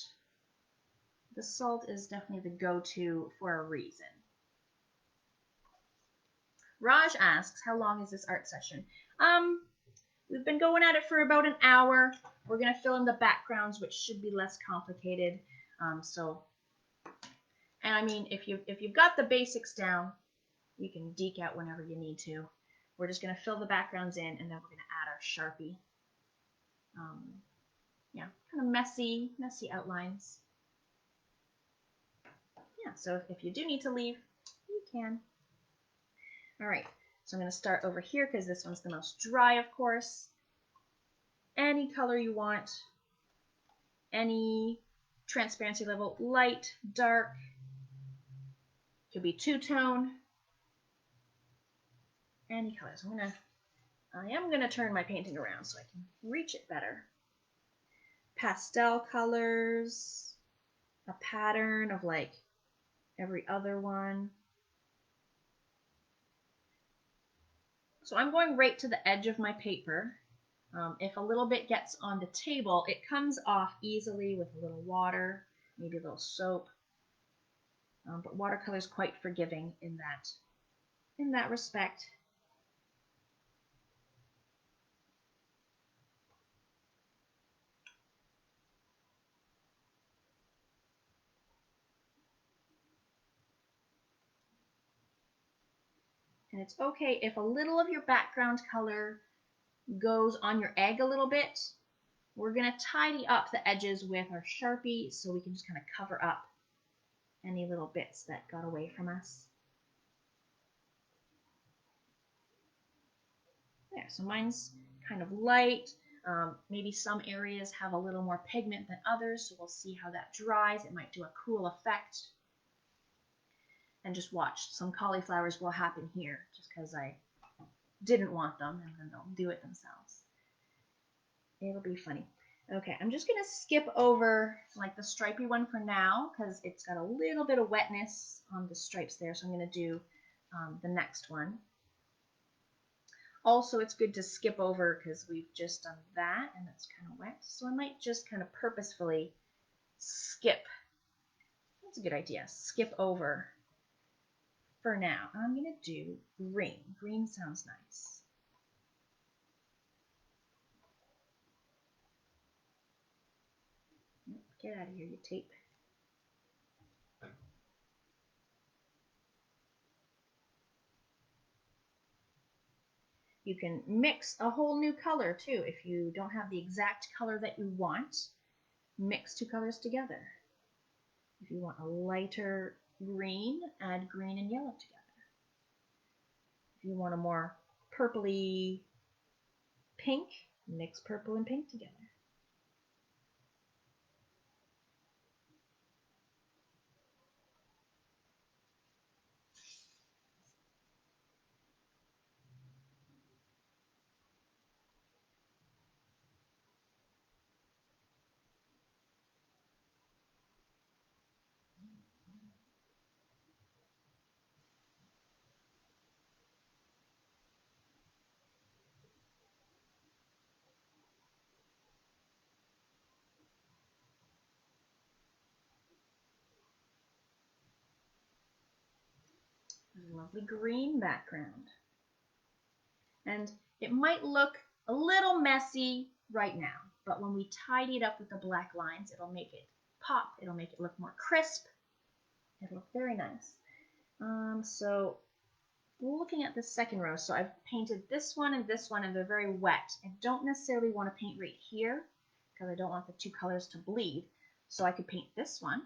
The salt is definitely the go-to for a reason. Raj asks, how long is this art session? We've been going at it for about an hour. We're going to fill in the backgrounds, which should be less complicated. And I mean, if you've got the basics down, you can deke out whenever you need to. We're just going to fill the backgrounds in, and then we're going to add our Sharpie. Yeah, kind of messy outlines. Yeah, so if you do need to leave, you can. All right, so I'm going to start over here because this one's the most dry, of course. Any color you want, any transparency level, light, dark, could be two-tone, any colors. I am gonna turn my painting around so I can reach it better. Pastel colors, a pattern of like every other one. So I'm going right to the edge of my paper. If a little bit gets on the table, it comes off easily with a little water, maybe a little soap. But watercolor is quite forgiving in that respect. And it's okay if a little of your background color goes on your egg a little bit. We're going to tidy up the edges with our Sharpie so we can just kind of cover up any little bits that got away from us. There, so mine's kind of light. Maybe some areas have a little more pigment than others, so we'll see how that dries. It might do a cool effect. And just watch, some cauliflowers will happen here just because I didn't want them, and then they'll do it themselves. It'll be funny. Okay, I'm just going to skip over like the stripy one for now because it's got a little bit of wetness on the stripes there, so I'm going to do the next one. Also, it's good to skip over because we've just done that and it's kind of wet, so I might just kind of purposefully skip. That's a good idea. Skip over for now. I'm going to do green. Green sounds nice. Get out of here, you tape. You can mix a whole new color too. If you don't have the exact color that you want, mix two colors together. If you want a lighter green, add green and yellow together. If you want a more purpley pink, mix purple and pink together. Lovely green background. And it might look a little messy right now, but when we tidy it up with the black lines, it'll make it pop, it'll make it look more crisp, it'll look very nice. So looking at the second row, so I've painted this one, and they're very wet. I don't necessarily want to paint right here, because I don't want the two colors to bleed. So I could paint this one,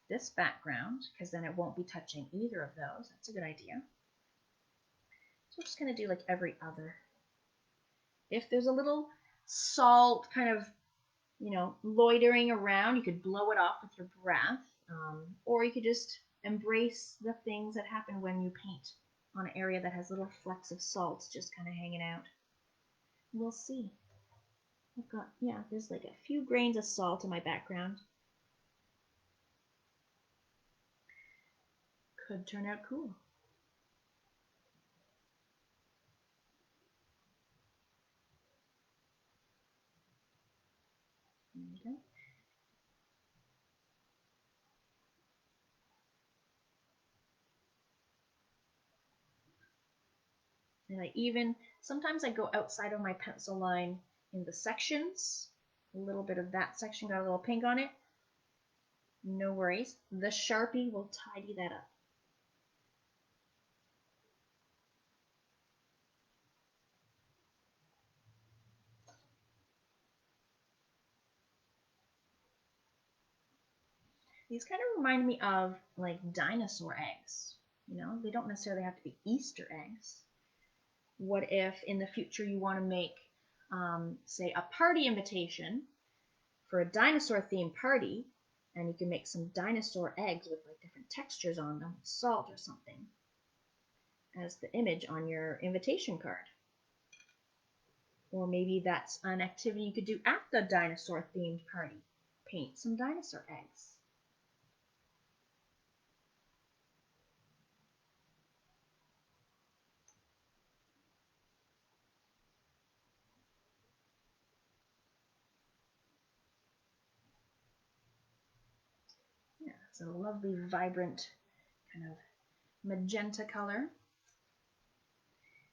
this background, because then it won't be touching either of those. That's a good idea. So we're just going to do like every other. If there's a little salt kind of, loitering around, you could blow it off with your breath, or you could just embrace the things that happen when you paint on an area that has little flecks of salt just kind of hanging out. We'll see. I've got, there's like a few grains of salt in my background. Could turn out cool. There we go. And sometimes I go outside of my pencil line in the sections. A little bit of that section got a little pink on it. No worries. The Sharpie will tidy that up. These kind of remind me of like dinosaur eggs. They don't necessarily have to be Easter eggs. What if in the future you want to make, say, a party invitation for a dinosaur themed party, and you can make some dinosaur eggs with like different textures on them, salt or something, as the image on your invitation card. Or maybe that's an activity you could do at the dinosaur themed party. Paint some dinosaur eggs. Yeah, it's a lovely, vibrant kind of magenta color.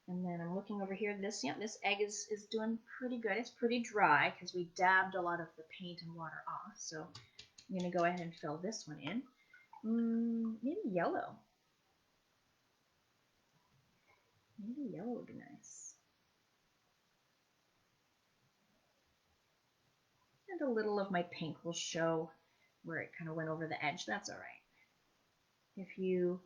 And then I'm looking over here. This egg is doing pretty good. It's pretty dry because we dabbed a lot of the paint and water off. So I'm going to go ahead and fill this one in. Maybe yellow. Maybe yellow would be nice. And a little of my pink will show where it kind of went over the edge. That's all right. If you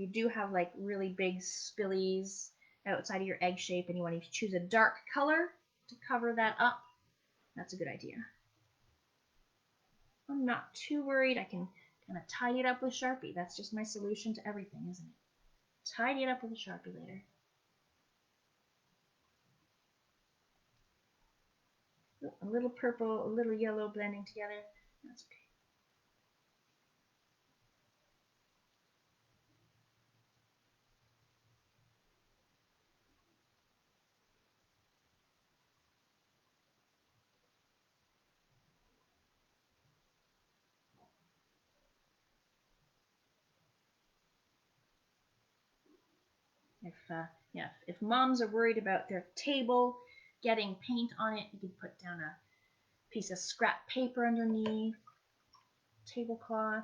do have like really big spillies outside of your egg shape and you want to choose a dark color to cover that up, that's a good idea. I'm not too worried. I can kind of tidy it up with Sharpie. That's just my solution to everything, isn't it? Tidy it up with a Sharpie later. A little purple, a little yellow blending together. That's okay. If moms are worried about their table getting paint on it, you can put down a piece of scrap paper underneath, tablecloth.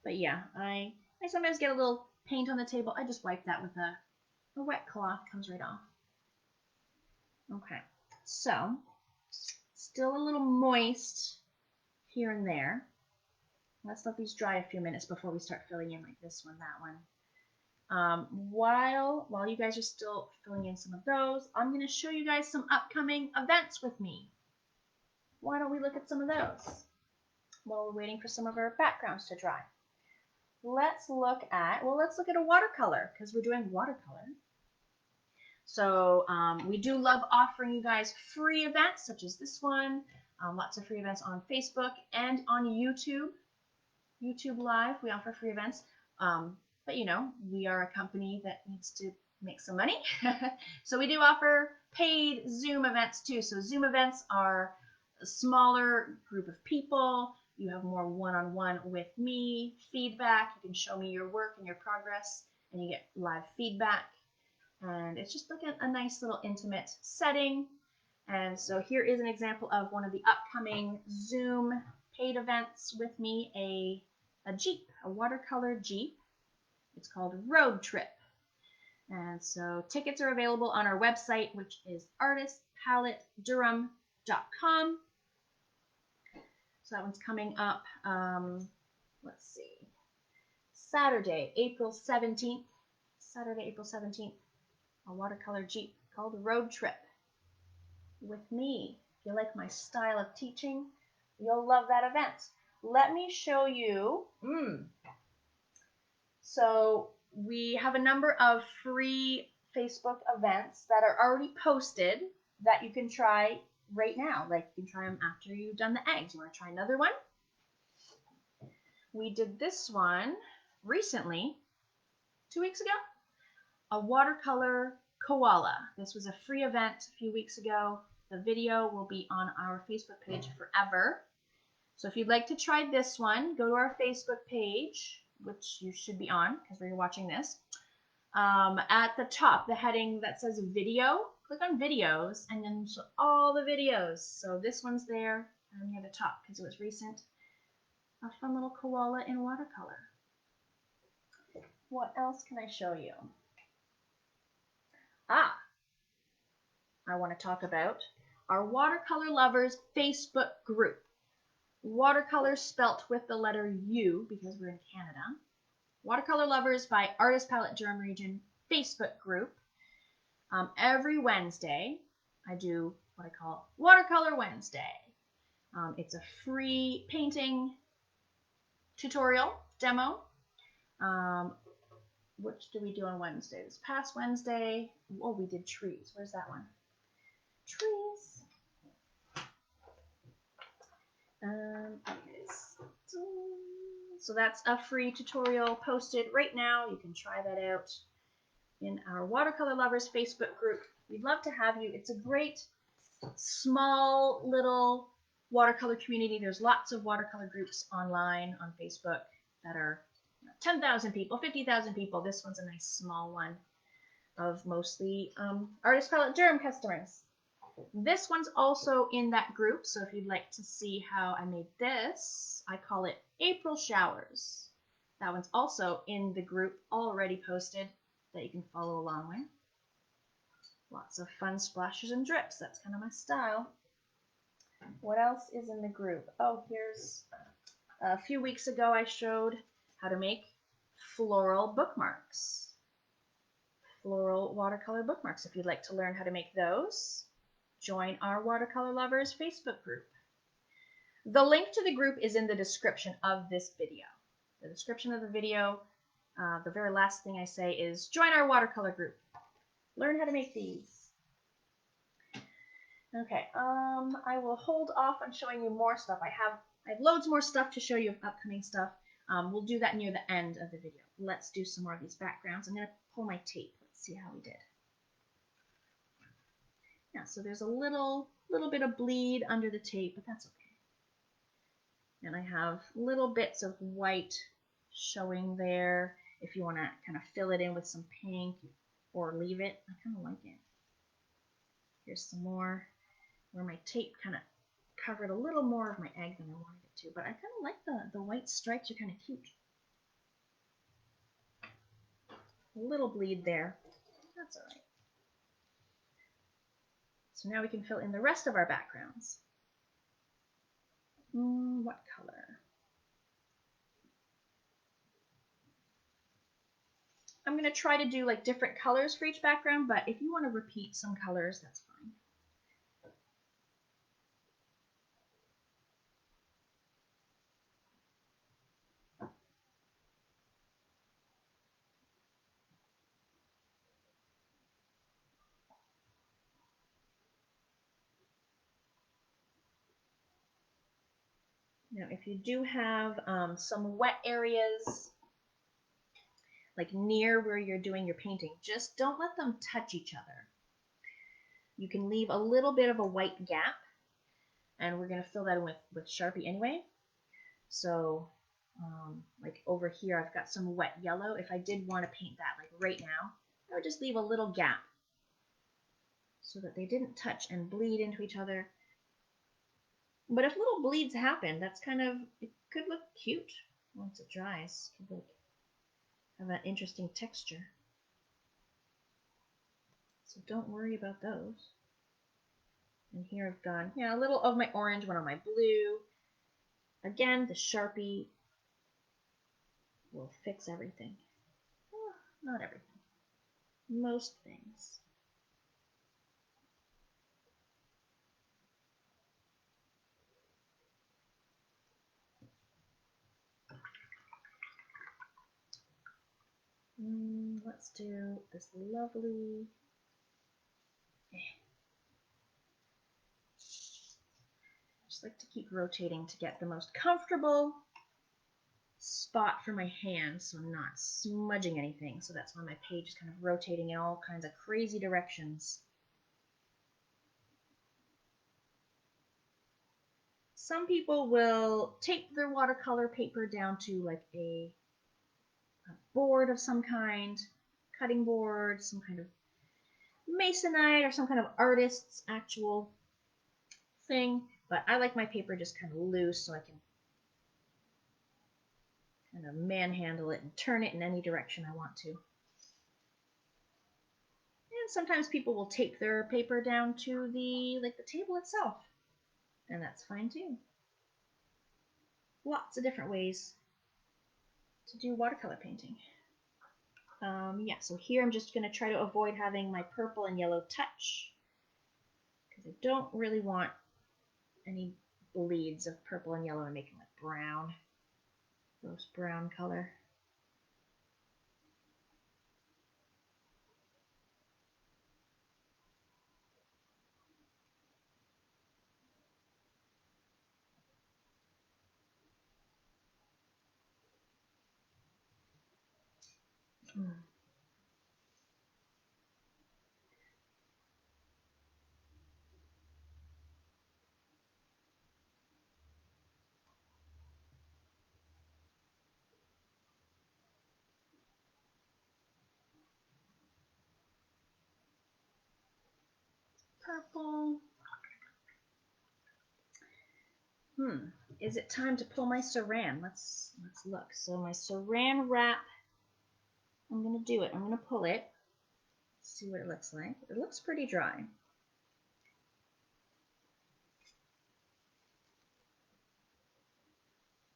But yeah, I sometimes get a little paint on the table. I just wipe that with a wet cloth. Comes right off. Okay, so still a little moist here and there. Let's let these dry a few minutes before we start filling in like this one, that one. While you guys are still filling in some of those, I'm going to show you guys some upcoming events with me. Why don't we look at some of those while we're waiting for some of our backgrounds to dry? Let's look at a watercolor, because we're doing watercolor. So we do love offering you guys free events such as this one. Lots of free events on Facebook and on YouTube. YouTube Live, we offer free events. But you know, we are a company that needs to make some money. So we do offer paid Zoom events too. So Zoom events are a smaller group of people. You have more one-on-one with me, feedback. You can show me your work and your progress, and you get live feedback. And it's just like a nice little intimate setting. And so here is an example of one of the upcoming Zoom paid events with me, a Jeep, a watercolor Jeep. It's called Road Trip. And so tickets are available on our website, which is artistpaletterham.com. So that one's coming up, let's see, Saturday, April 17th, a watercolor Jeep called Road Trip with me. If you like my style of teaching, you'll love that event. Let me show you. So we have a number of free Facebook events that are already posted that you can try right now. Like you can try them after you've done the eggs. You want to try another one? We did this one recently, 2 weeks ago, a watercolor koala. This was a free event a few weeks ago. The video will be on our Facebook page forever. So if you'd like to try this one, go to our Facebook page, which you should be on because we're watching this. At the top, the heading that says video, click on videos and then show all the videos. So this one's there and near the top because it was recent. A fun little koala in watercolor. What else can I show you? I want to talk about our Watercolor Lovers Facebook group. Watercolor spelt with the letter U because we're in Canada. Watercolor Lovers by Artist Palette Durham Region Facebook group. Every Wednesday, I do what I call Watercolor Wednesday. It's a free painting tutorial demo. Which do we do on Wednesday? This past Wednesday, we did trees. Where's that one? Trees. So that's a free tutorial posted right now. You can try that out in our Watercolor Lovers Facebook group. We'd love to have you. It's a great, small, little watercolor community. There's lots of watercolor groups online on Facebook that are 10,000 people, 50,000 people. This one's a nice small one of mostly Artist Palette Durham customers. This one's also in that group, so if you'd like to see how I made this, I call it April Showers. That one's also in the group, already posted, that you can follow along with. Lots of fun splashes and drips. That's kind of my style. What else is in the group? Oh, here's a few weeks ago I showed how to make floral bookmarks. Floral watercolor bookmarks. If you'd like to learn how to make those, join our Watercolor Lovers Facebook group. The link to the group is in the description of this video. The description of the video, the very last thing I say is join our watercolor group. Learn how to make these. Okay, I will hold off on showing you more stuff. I have loads more stuff to show you of upcoming stuff. We'll do that near the end of the video. Let's do some more of these backgrounds. I'm going to pull my tape. Let's see how we did. Yeah, so there's a little bit of bleed under the tape, but that's okay. And I have little bits of white showing there if you want to kind of fill it in with some pink or leave it. I kind of like it. Here's some more where my tape kind of covered a little more of my egg than I wanted it to, but I kind of like the white stripes are kind of cute. A little bleed there. That's all right. So now we can fill in the rest of our backgrounds. What color? I'm going to try to do like different colors for each background, but if you want to repeat some colors, that's fine. Now, if you do have some wet areas, like near where you're doing your painting, just don't let them touch each other. You can leave a little bit of a white gap, and we're going to fill that in with Sharpie anyway. So, like over here, I've got some wet yellow. If I did want to paint that like right now, I would just leave a little gap so that they didn't touch and bleed into each other. But if little bleeds happen, that's kind of, it could look cute once it dries. It could like have an interesting texture. So don't worry about those. And here I've gone, yeah, a little of my orange, one on my blue. Again, the Sharpie will fix everything. Well, not everything. Most things. Let's do this lovely. Just like to keep rotating to get the most comfortable spot for my hand so I'm not smudging anything. So that's why my page is kind of rotating in all kinds of crazy directions. Some people will tape their watercolor paper down to like a board of some kind, cutting board, some kind of masonite or some kind of artist's actual thing. But I like my paper just kind of loose so I can kind of manhandle it and turn it in any direction I want to. And sometimes people will tape their paper down to the table itself, and that's fine too. Lots of different ways to do watercolor painting. Yeah, so here I'm just going to try to avoid having my purple and yellow touch because I don't really want any bleeds of purple and yellow and make them like brown, gross brown color. Purple. Is it time to pull my Saran? Let's look. So my Saran wrap, I'm gonna do it. I'm gonna pull it. See what it looks like. It looks pretty dry.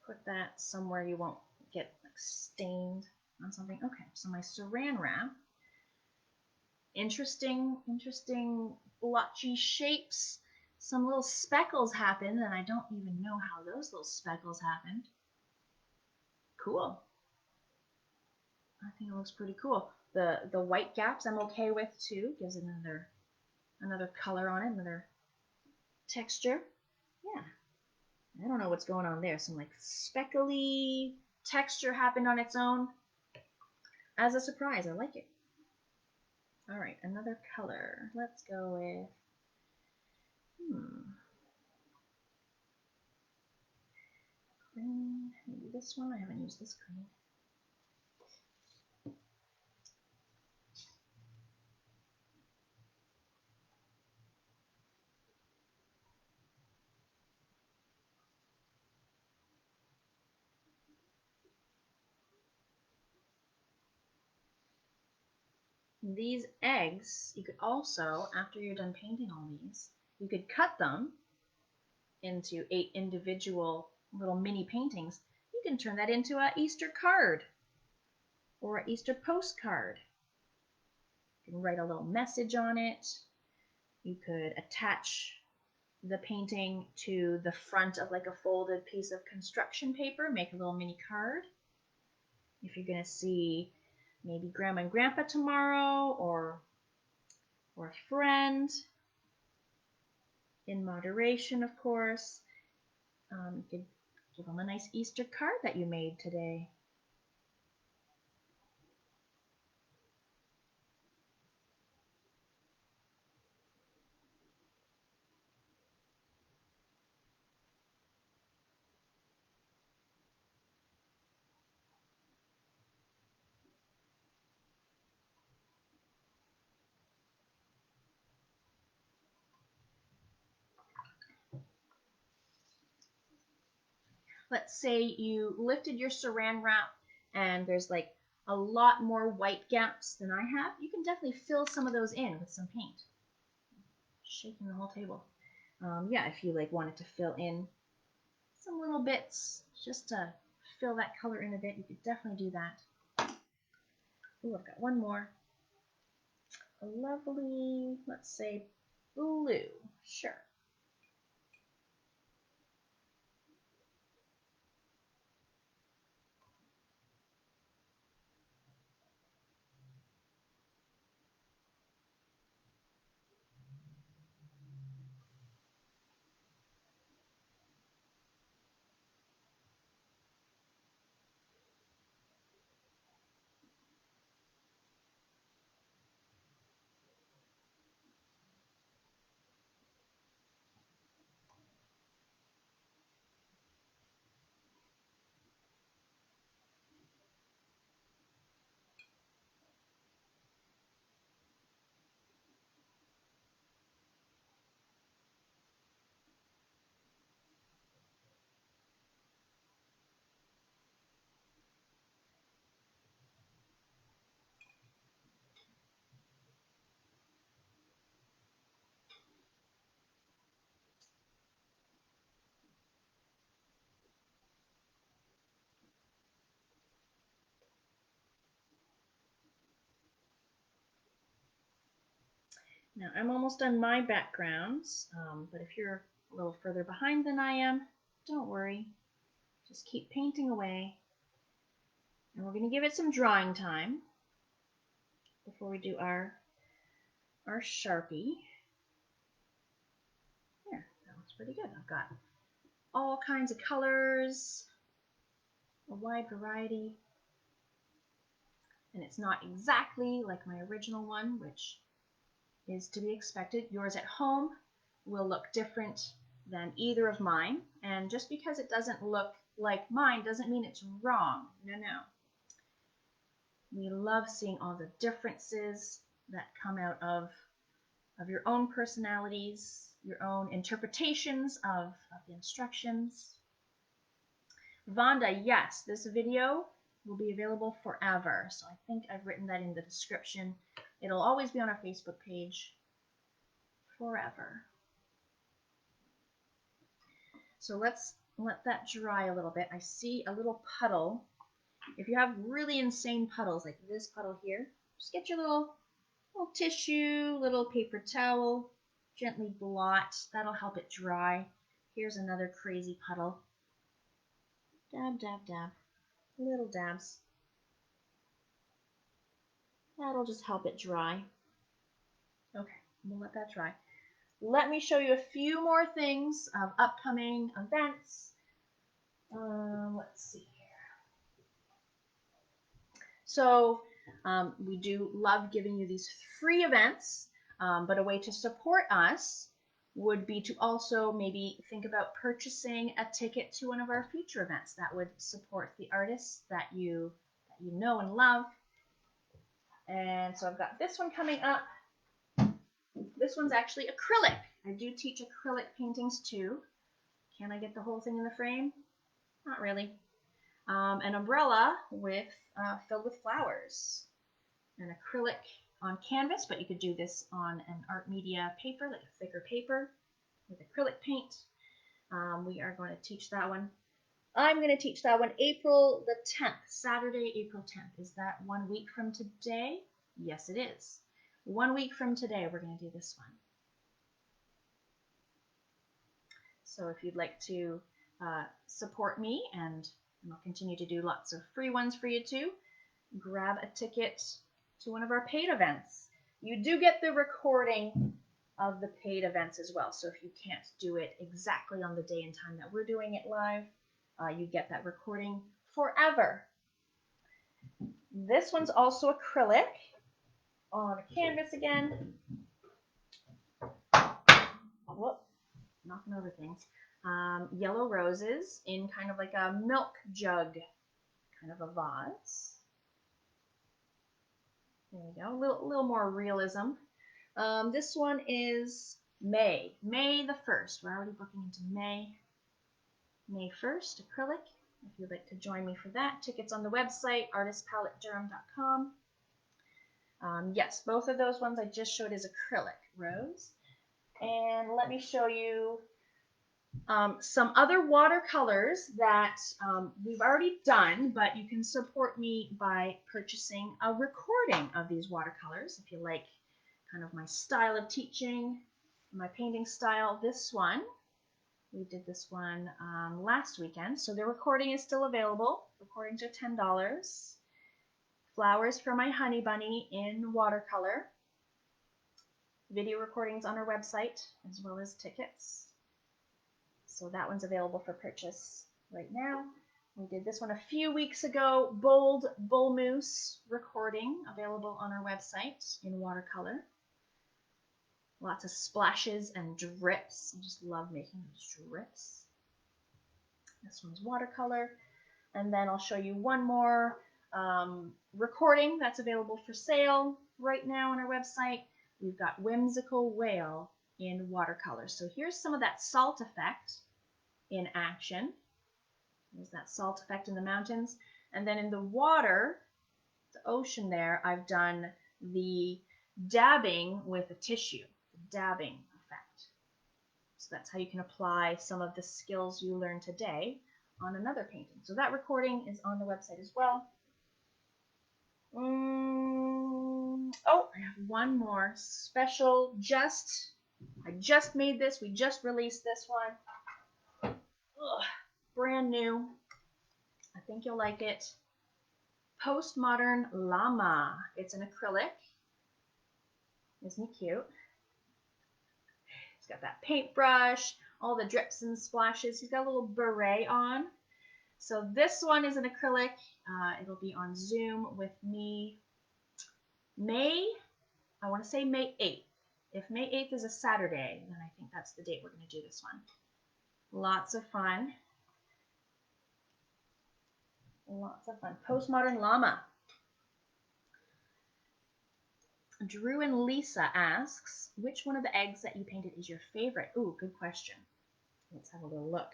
Put that somewhere you won't get like stained on something. Okay, so my Saran wrap. Interesting blotchy shapes. Some little speckles happened, and I don't even know how those little speckles happened. Cool. I think it looks pretty cool. The white gaps I'm okay with too. Gives it another color on it, another texture. Yeah. I don't know what's going on there. Some like speckly texture happened on its own. As a surprise, I like it. All right, another color. Let's go with green. Maybe this one. I haven't used this green. These eggs, you could also, after you're done painting all these, you could cut them into 8 individual little mini paintings. You can turn that into an Easter card or an Easter postcard. You can write a little message on it. You could attach the painting to the front of like a folded piece of construction paper, make a little mini card. If you're going to see maybe Grandma and Grandpa tomorrow, or a friend, in moderation, of course, you could give them a nice Easter card that you made today. Let's say you lifted your saran wrap and there's like a lot more white gaps than I have. You can definitely fill some of those in with some paint. Shaking the whole table. Yeah, if you like wanted to fill in some little bits just to fill that color in a bit, you could definitely do that. Ooh, I've got one more. A lovely, let's say, blue. Sure. Now I'm almost done my backgrounds, but if you're a little further behind than I am, don't worry. Just keep painting away. And we're going to give it some drying time before we do our Sharpie. There, that looks pretty good. I've got all kinds of colors, a wide variety. And it's not exactly like my original one, which is to be expected. Yours at home will look different than either of mine. And just because it doesn't look like mine doesn't mean it's wrong. No, no. We love seeing all the differences that come out of your own personalities, your own interpretations of the instructions. Vonda, yes, this video will be available forever. So I think I've written that in the description. It'll always be on our Facebook page forever. So let's let that dry a little bit. I see a little puddle. If you have really insane puddles like this puddle here, just get your little tissue, little paper towel, gently blot. That'll help it dry. Here's another crazy puddle. Dab, dab, dab. Little dabs. That'll just help it dry. Okay, we'll let that dry. Let me show you a few more things of upcoming events. Let's see here. So we do love giving you these free events, but a way to support us would be to also maybe think about purchasing a ticket to one of our future events that would support the artists that you know and love. And so I've got this one coming up. This one's actually acrylic. I do teach acrylic paintings too. Can I get the whole thing in the frame? Not really. An umbrella with filled with flowers. An acrylic on canvas, but you could do this on an art media paper, like a thicker paper with acrylic paint. We are going to teach that one. I'm going to teach that one April the 10th, Saturday, April 10th. Is that 1 week from today? Yes, it is. 1 week from today, we're going to do this one. So if you'd like to support me, and I'll continue to do lots of free ones for you too, grab a ticket to one of our paid events. You do get the recording of the paid events as well. So if you can't do it exactly on the day and time that we're doing it live, you get that recording forever. This one's also acrylic on a canvas again. Whoop, knocking over things. Yellow roses in kind of like a milk jug, kind of a vase. There we go, a little more realism. This one is May the 1st. We're already booking into May 1st, acrylic. If you'd like to join me for that, tickets on the website, artistpaletteDurham.com. Yes, both of those ones I just showed is acrylic rose. And let me show you some other watercolors that we've already done, but you can support me by purchasing a recording of these watercolors if you like kind of my style of teaching, my painting style. This one, we did this one last weekend, so the recording is still available. Recordings are $10. Flowers for My Honey Bunny in watercolor. Video recordings on our website, as well as tickets. So that one's available for purchase right now. We did this one a few weeks ago. Bold Bull Moose recording, available on our website in watercolor. Lots of splashes and drips. I just love making those drips. This one's watercolor. And then I'll show you one more recording that's available for sale right now on our website. We've got Whimsical Whale in watercolor. So here's some of that salt effect in action. There's that salt effect in the mountains. And then in the water, the ocean there, I've done the dabbing with a tissue, the dabbing effect. So that's how you can apply some of the skills you learned today on another painting. So that recording is on the website as well. Oh, I have one more special. I just made this. We just released this one. Ugh, brand new. I think you'll like it. Postmodern Llama. It's an acrylic. Isn't he cute? He's got that paintbrush, all the drips and splashes. He's got a little beret on. So this one is an acrylic. It'll be on Zoom with me I want to say May 8th. If May 8th is a Saturday, then I think that's the date we're going to do this one. Lots of fun. Lots of fun. Postmodern Llama. Drew and Lisa asks, which one of the eggs that you painted is your favorite? Ooh, good question. Let's have a little look.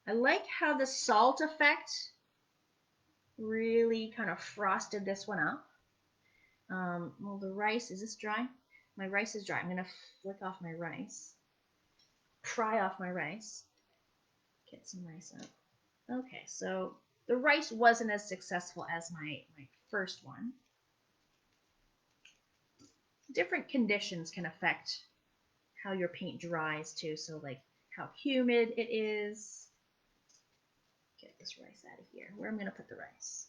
I like how the salt effect really kind of frosted this one up. Well, the rice, is this dry? My rice is dry. I'm going to flick off my rice. Pry off my rice. Get some rice up. Okay, so the rice wasn't as successful as my first one. Different conditions can affect how your paint dries too. So like how humid it is. Get this rice out of here. Where I'm going to put the rice.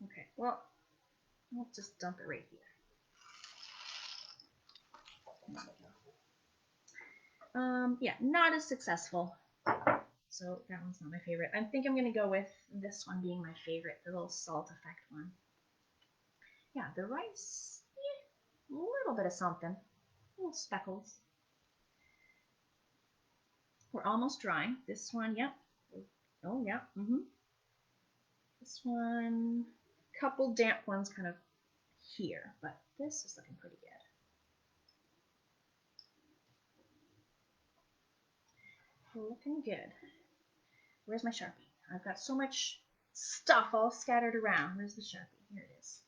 Okay, well, we'll just dump it right here. Yeah, not as successful. So that one's not my favorite. I think I'm going to go with this one being my favorite, the little salt effect one. Yeah, the rice, a little bit of something, little speckles. We're almost dry. This one, yep. Oh, yeah. This one, couple damp ones kind of here, but this is looking pretty good. Looking good. Where's my Sharpie? I've got so much stuff all scattered around. Where's the Sharpie? Here it is.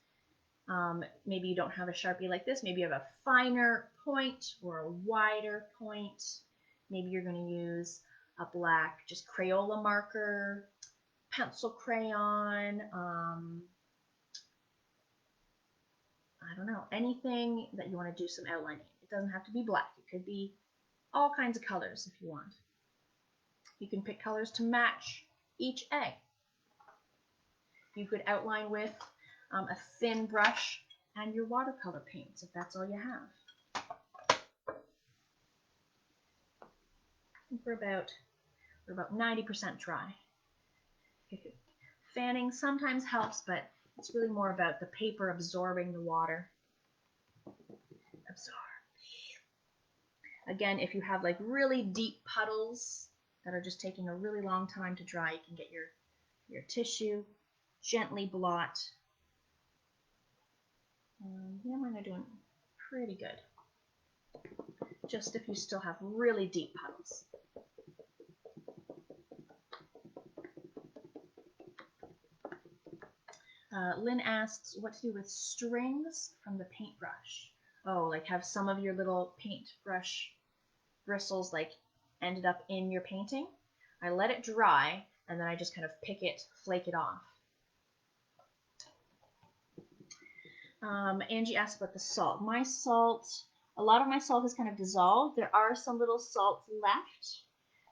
Maybe you don't have a Sharpie like this. Maybe you have a finer point or a wider point. Maybe you're going to use a black just Crayola marker, pencil crayon, I don't know, anything that you want to do some outlining. It doesn't have to be black. It could be all kinds of colors if you want. You can pick colors to match each egg. You could outline with a thin brush and your watercolor paints if that's all you have. We're about 90% dry. Fanning sometimes helps, but it's really more about the paper absorbing the water. Absorb. Again, if you have like really deep puddles that are just taking a really long time to dry, you can get your tissue, gently blot. Yeah, mine are doing pretty good. Just if you still have really deep puddles. Lynn asks what to do with strings from the paintbrush. Oh, like have some of your little paintbrush bristles like ended up in your painting. I let it dry and then I just kind of pick it, flake it off. Angie asked about the salt. My salt, a lot of my salt is kind of dissolved. There are some little salts left,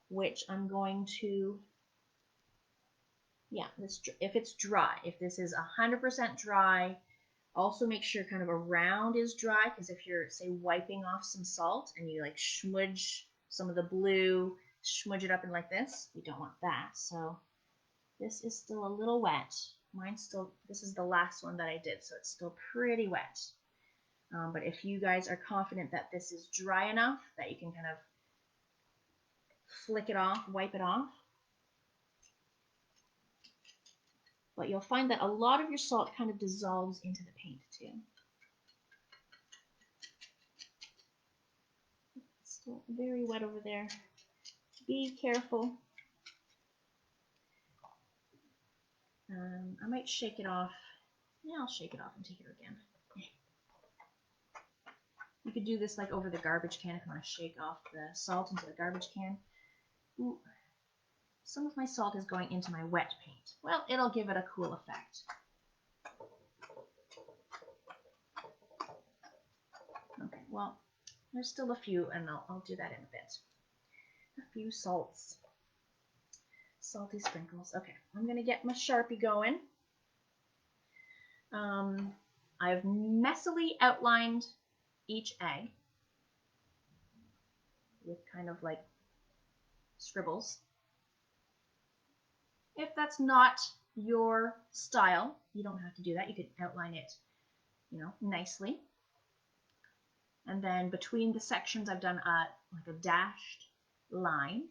which I'm going to, yeah, if it's dry, if this is 100% dry, also make sure kind of around is dry, because if you're, say, wiping off some salt and you like smudge some of the blue, smudge it up in like this, you don't want that. So this is still a little wet. Mine's still, this is the last one that I did, so it's still pretty wet. But if you guys are confident that this is dry enough that you can kind of flick it off, wipe it off. But you'll find that a lot of your salt kind of dissolves into the paint too. It's still very wet over there. Be careful. I might shake it off. Yeah, I'll shake it off into here again. You could do this like over the garbage can if you want to shake off the salt into the garbage can. Ooh. Some of my salt is going into my wet paint. Well, it'll give it a cool effect. Okay, well, there's still a few, and I'll do that in a bit. A few salts. Salty sprinkles. Okay, I'm going to get my Sharpie going. I've messily outlined each egg with kind of like scribbles. If that's not your style, you don't have to do that. You can outline it, you know, nicely. And then between the sections, I've done like a dashed line,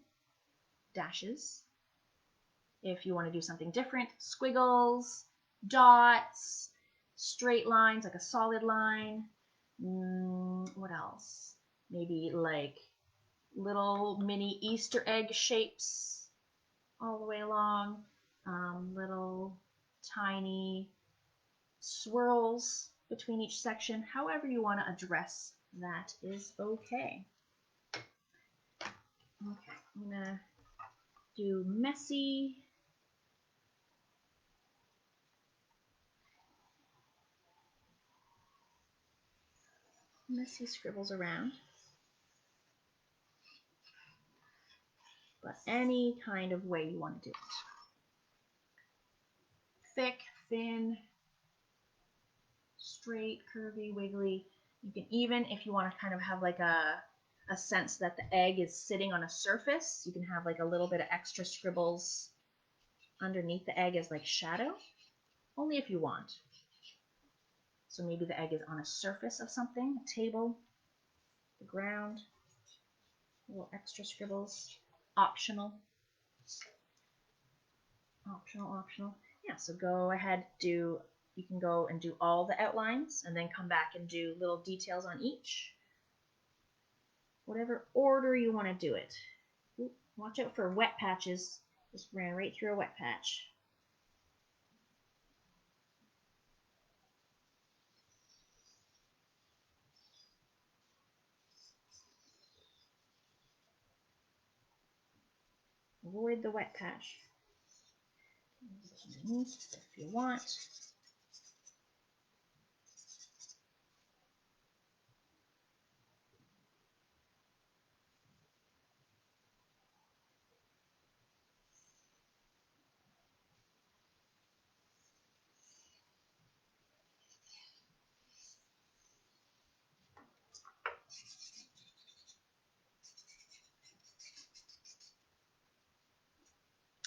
dashes. If you want to do something different, squiggles, dots, straight lines, like a solid line. What else? Maybe like little mini Easter egg shapes all the way along. Little tiny swirls between each section. However you want to address that is okay. Okay, I'm gonna do messy. Messy scribbles around. But any kind of way you want to do it. Thick, thin, straight, curvy, wiggly. You can even, if you want to kind of have like a sense that the egg is sitting on a surface, you can have like a little bit of extra scribbles underneath the egg as like shadow, only if you want. So maybe the egg is on a surface of something, a table, the ground, little extra scribbles, optional. Optional. Yeah, so go ahead, you can go and do all the outlines and then come back and do little details on each. Whatever order you want to do it. Ooh, watch out for wet patches. Just ran right through a wet patch. Avoid the wet patch. Underneath if you want.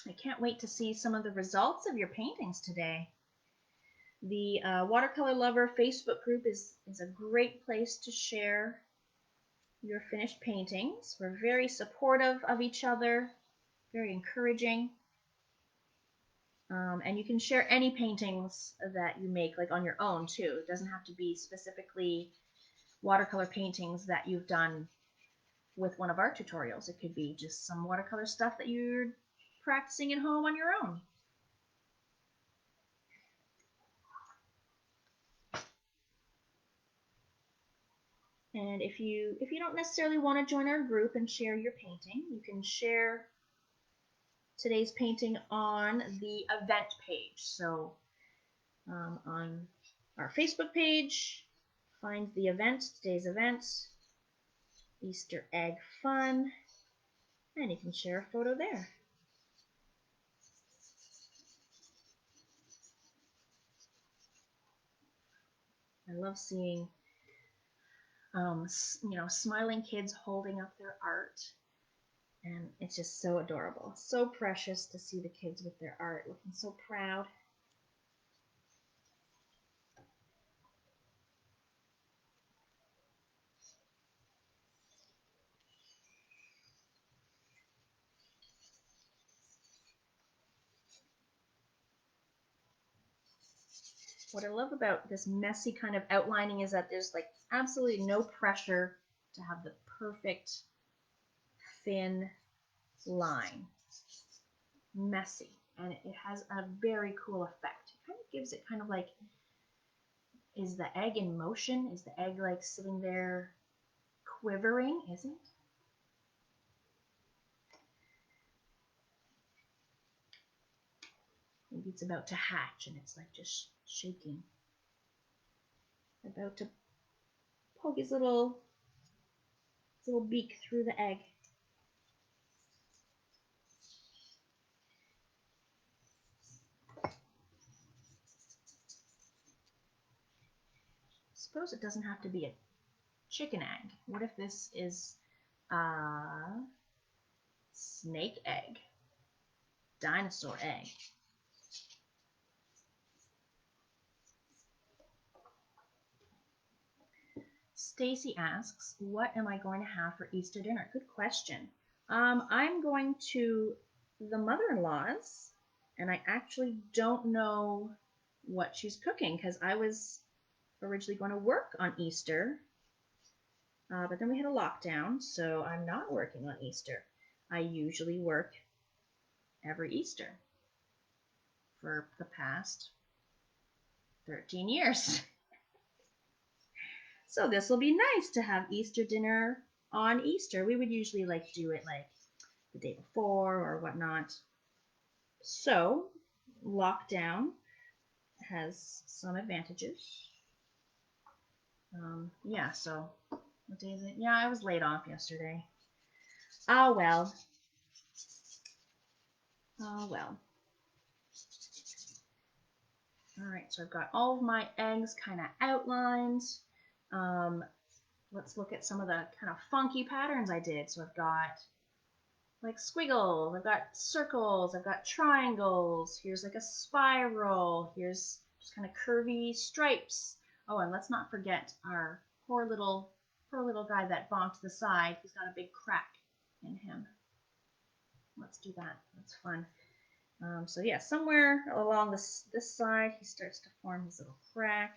I can't wait to see some of the results of your paintings today. The Watercolor Lover Facebook group is a great place to share your finished paintings. We're very supportive of each other, very encouraging. And you can share any paintings that you make, like on your own too. It doesn't have to be specifically watercolor paintings that you've done with one of our tutorials. It could be just some watercolor stuff that you're practicing at home on your own. And if you don't necessarily want to join our group and share your painting, you can share today's painting on the event page. So on our Facebook page, find the event, today's event, Easter egg fun, and you can share a photo there. I love seeing smiling kids holding up their art, and it's just so adorable, so precious to see the kids with their art looking so proud. What I love about this messy kind of outlining is that there's like absolutely no pressure to have the perfect thin line. Messy, and it has a very cool effect. It kind of gives it kind of like, is the egg in motion? Is the egg like sitting there quivering? Is it? Maybe it's about to hatch and it's like just shaking. About to poke his little beak through the egg. Suppose it doesn't have to be a chicken egg. What if this is a snake egg? Dinosaur egg. Stacy asks, what am I going to have for Easter dinner? Good question. I'm going to the mother-in-law's, and I actually don't know what she's cooking because I was originally going to work on Easter, but then we had a lockdown, so I'm not working on Easter. I usually work every Easter for the past 13 years. So this will be nice to have Easter dinner on Easter. We would usually like do it like the day before or whatnot. So lockdown has some advantages. Yeah, so what day is it? Yeah, I was laid off yesterday. Oh well. Oh well. Alright, so I've got all of my eggs kind of outlined. Let's look at some of the kind of funky patterns I did. So I've got like squiggles, I've got circles, I've got triangles, here's like a spiral, here's just kind of curvy stripes. Oh, and let's not forget our poor little guy that bonked the side. He's got a big crack in him. Let's do that. That's fun. So yeah, somewhere along this side, he starts to form his little crack.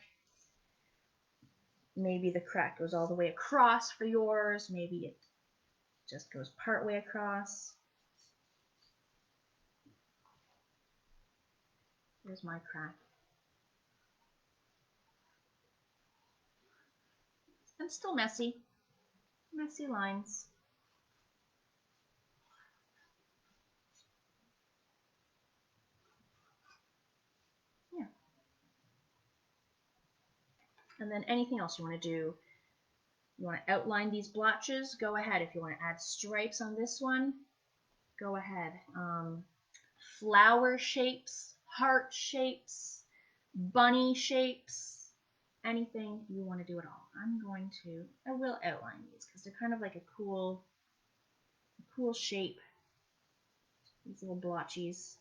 Maybe the crack goes all the way across for yours. Maybe it just goes part way across. Here's my crack. And still messy. Messy lines. And then anything else you want to do. You want to outline these blotches, go ahead. If you want to add stripes on this one, go ahead. Flower shapes, heart shapes, bunny shapes, anything you want to do at all. I will outline these because they're kind of like a cool shape. These little blotchies.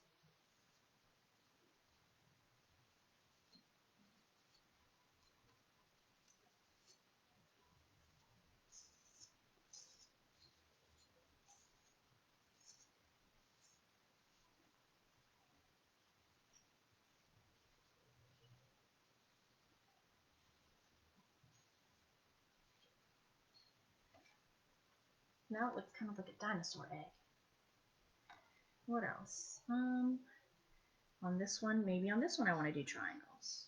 Now it looks kind of like a dinosaur egg. What else? On this one, maybe on this one I want to do triangles.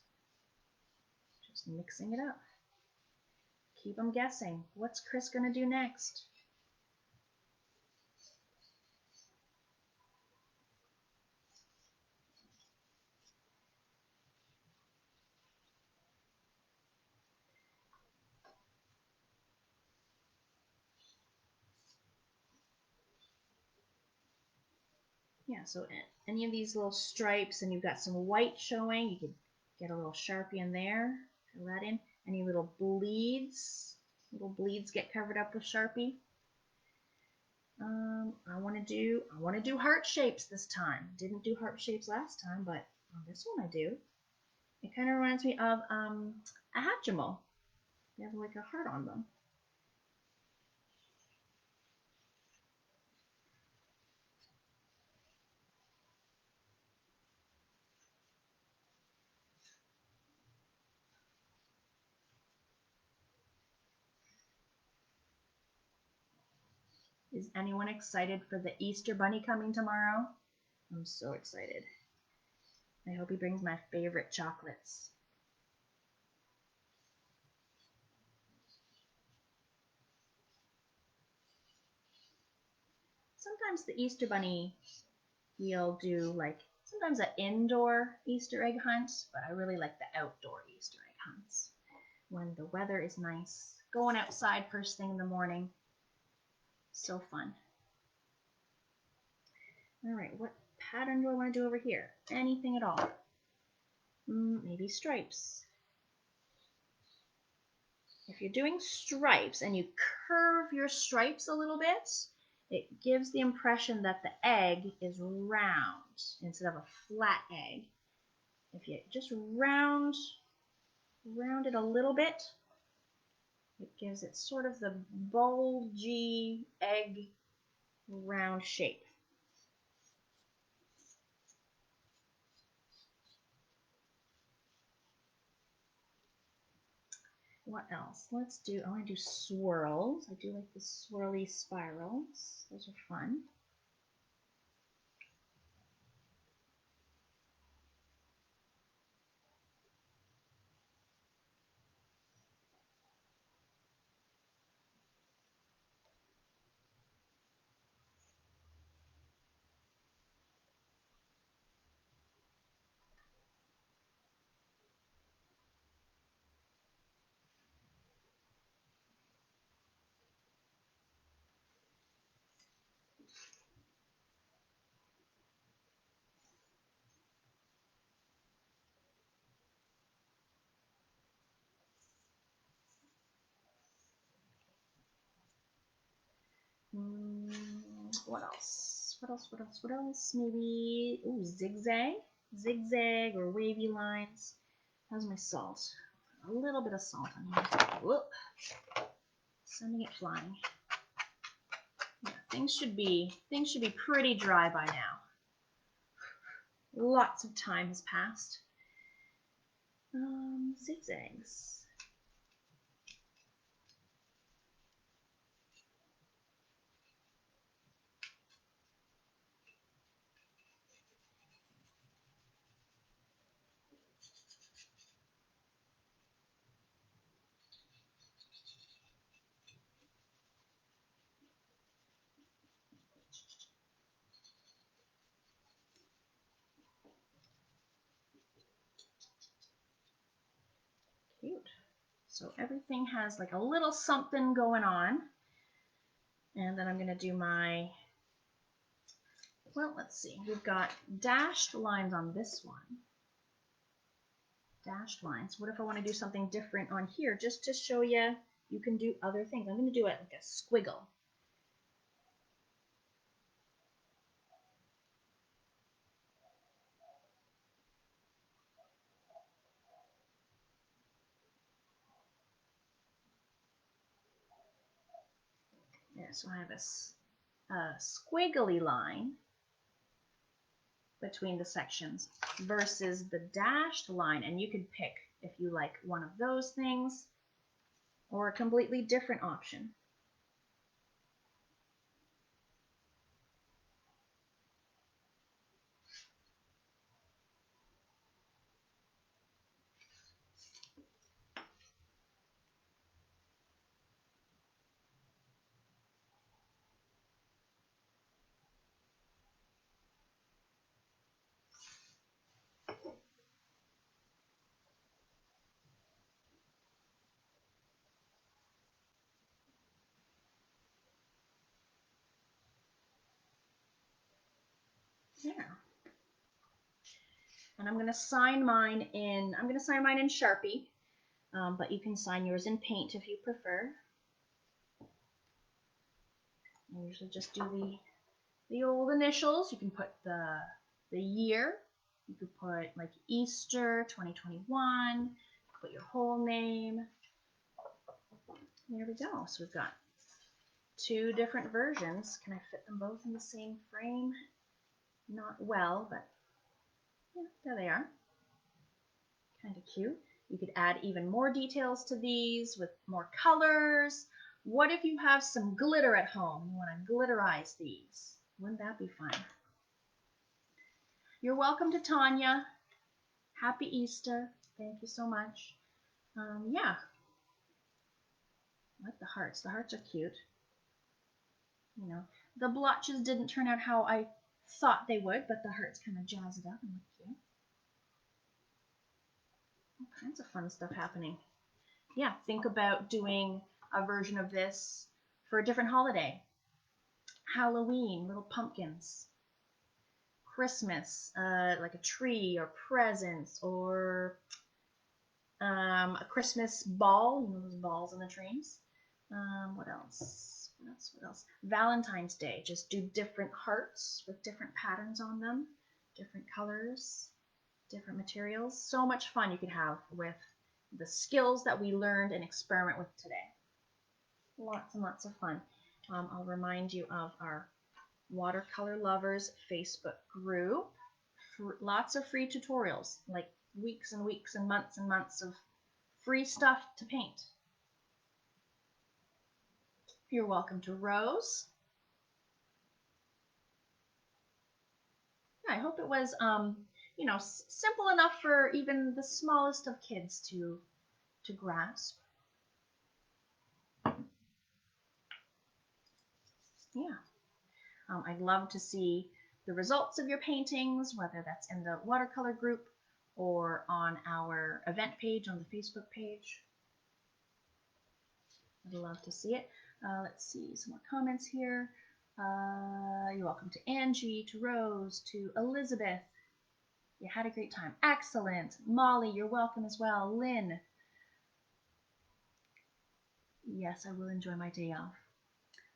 Just mixing it up. Keep them guessing. What's Chris going to do next? Yeah, so any of these little stripes, and you've got some white showing, you could get a little Sharpie in there, fill that in. Any little bleeds get covered up with Sharpie. I want to do heart shapes this time. Didn't do heart shapes last time, but on this one I do. It kind of reminds me of a Hatchimal. They have like a heart on them. Is anyone excited for the Easter Bunny coming tomorrow? I'm so excited. I hope he brings my favorite chocolates. Sometimes the Easter Bunny, he'll do like sometimes an indoor Easter egg hunt, but I really like the outdoor Easter egg hunts when the weather is nice. Going outside first thing in the morning. So fun. All right, what pattern do I want to do over here? Anything at all. Maybe stripes. If you're doing stripes and you curve your stripes a little bit, it gives the impression that the egg is round instead of a flat egg. If you just round it a little bit, it gives it sort of the bulgy egg round shape. What else? I want to do swirls. I do like the swirly spirals. Those are fun. What else? What else? Maybe, zigzag or wavy lines. How's my salt? A little bit of salt on here. Whoop. Sending it flying. Yeah, things should be pretty dry by now. Lots of time has passed. Zigzags. Cute. So everything has like a little something going on. And then I'm going to do my, well, let's see. We've got dashed lines on this one. Dashed lines. What if I want to do something different on here just to show you you can do other things? I'm going to do it like a squiggle. Yeah, so I have a squiggly line between the sections versus the dashed line, and you could pick if you like one of those things or a completely different option. Yeah. And I'm going to sign mine in Sharpie, but you can sign yours in paint if you prefer. I usually just do the old initials. You can put the year. You could put like Easter 2021. Put your whole name. There we go. So we've got two different versions. Can I fit them both in the same frame? Not well, but yeah, there they are. Kind of cute. You could add even more details to these with more colors. What if you have some glitter at home? You want to glitterize these. Wouldn't that be fun? You're welcome to Tanya. Happy Easter. Thank you so much. Yeah. I like the hearts. The hearts are cute. You know, the blotches didn't turn out how I thought they would, but the hearts kind of jazz it up and look cute. All kinds of fun stuff happening. Yeah, think about doing a version of this for a different holiday. Halloween, little pumpkins. Christmas, like a tree or presents, or a Christmas ball, you know those balls on the trees. What else? What else? Valentine's Day, just do different hearts with different patterns on them, different colors, different materials. So much fun you could have with the skills that we learned and experiment with today. Lots and lots of fun. I'll remind you of our Watercolor Lovers Facebook group. Lots of free tutorials, like weeks and weeks and months of free stuff to paint. You're welcome to Rose. Yeah, I hope it was, you know, simple enough for even the smallest of kids to grasp. Yeah. I'd love to see the results of your paintings, whether that's in the watercolor group or on our event page on the Facebook page. I'd love to see it. Let's see some more comments here. You're welcome to Angie, to Rose, to Elizabeth. You had a great time. Excellent. Molly, you're welcome as well. Lynn. Yes, I will enjoy my day off.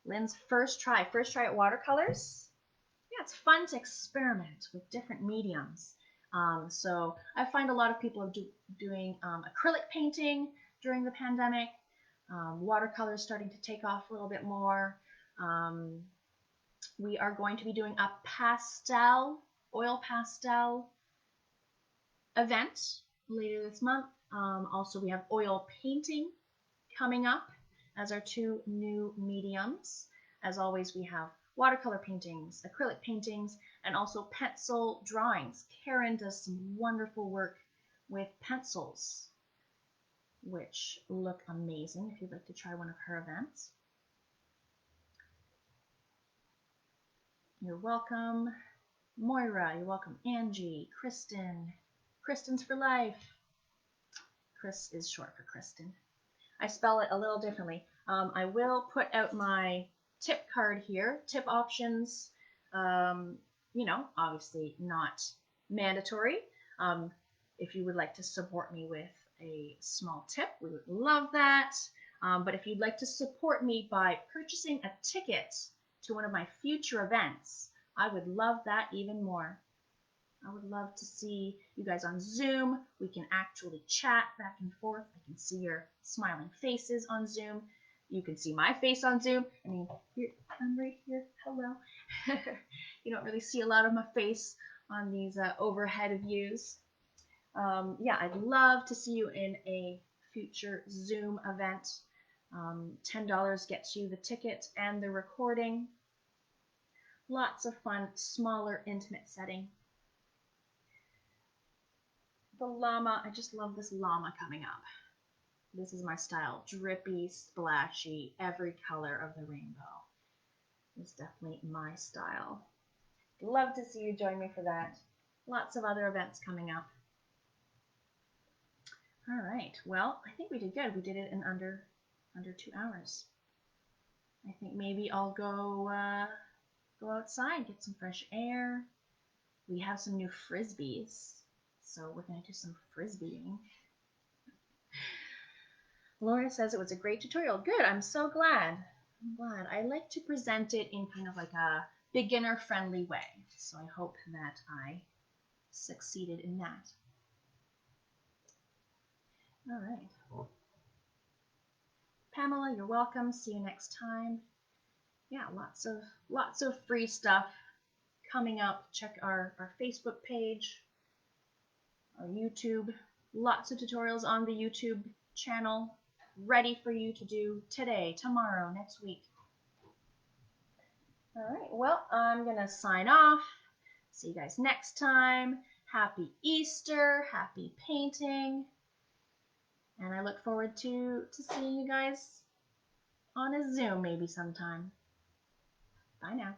Lynn's first try at watercolors. Yeah, it's fun to experiment with different mediums. So I find a lot of people are doing acrylic painting during the pandemic. Watercolors starting to take off a little bit more. We are going to be doing a oil pastel event later this month. Also, we have oil painting coming up as our two new mediums. As always, we have watercolor paintings, acrylic paintings, and also pencil drawings. Karen does some wonderful work with pencils, which look amazing if you'd like to try one of her events. You're welcome. Moira, you're welcome. Angie, Kristen. Kristen's for life. Chris is short for Kristen. I spell it a little differently. I will put out my tip card here. Tip options, obviously not mandatory. If you would like to support me with a small tip, we would love that. But if you'd like to support me by purchasing a ticket to one of my future events, I would love that even more. I would love to see you guys on Zoom. We can actually chat back and forth. I can see your smiling faces on Zoom. You can see my face on Zoom. I mean, here, I'm right here. Hello. You don't really see a lot of my face on these overhead views. Yeah, I'd love to see you in a future Zoom event. $10 gets you the ticket and the recording. Lots of fun, smaller, intimate setting. The llama, I just love this llama coming up. This is my style. Drippy, splashy, every color of the rainbow. It's definitely my style. Love to see you join me for that. Lots of other events coming up. All right, well, I think we did good. We did it in under 2 hours. I think maybe I'll go outside, get some fresh air. We have some new frisbees, so we're going to do some frisbeeing. Laura says it was a great tutorial. Good, I'm so glad. I'm glad. I like to present it in kind of like a beginner-friendly way, so I hope that I succeeded in that. All right. Pamela, you're welcome. See you next time. Yeah, lots of free stuff coming up. Check our Facebook page, our YouTube. Lots of tutorials on the YouTube channel ready for you to do today, tomorrow, next week. All right, well, I'm going to sign off. See you guys next time. Happy Easter, happy painting. And I look forward to seeing you guys on a Zoom maybe sometime. Bye now.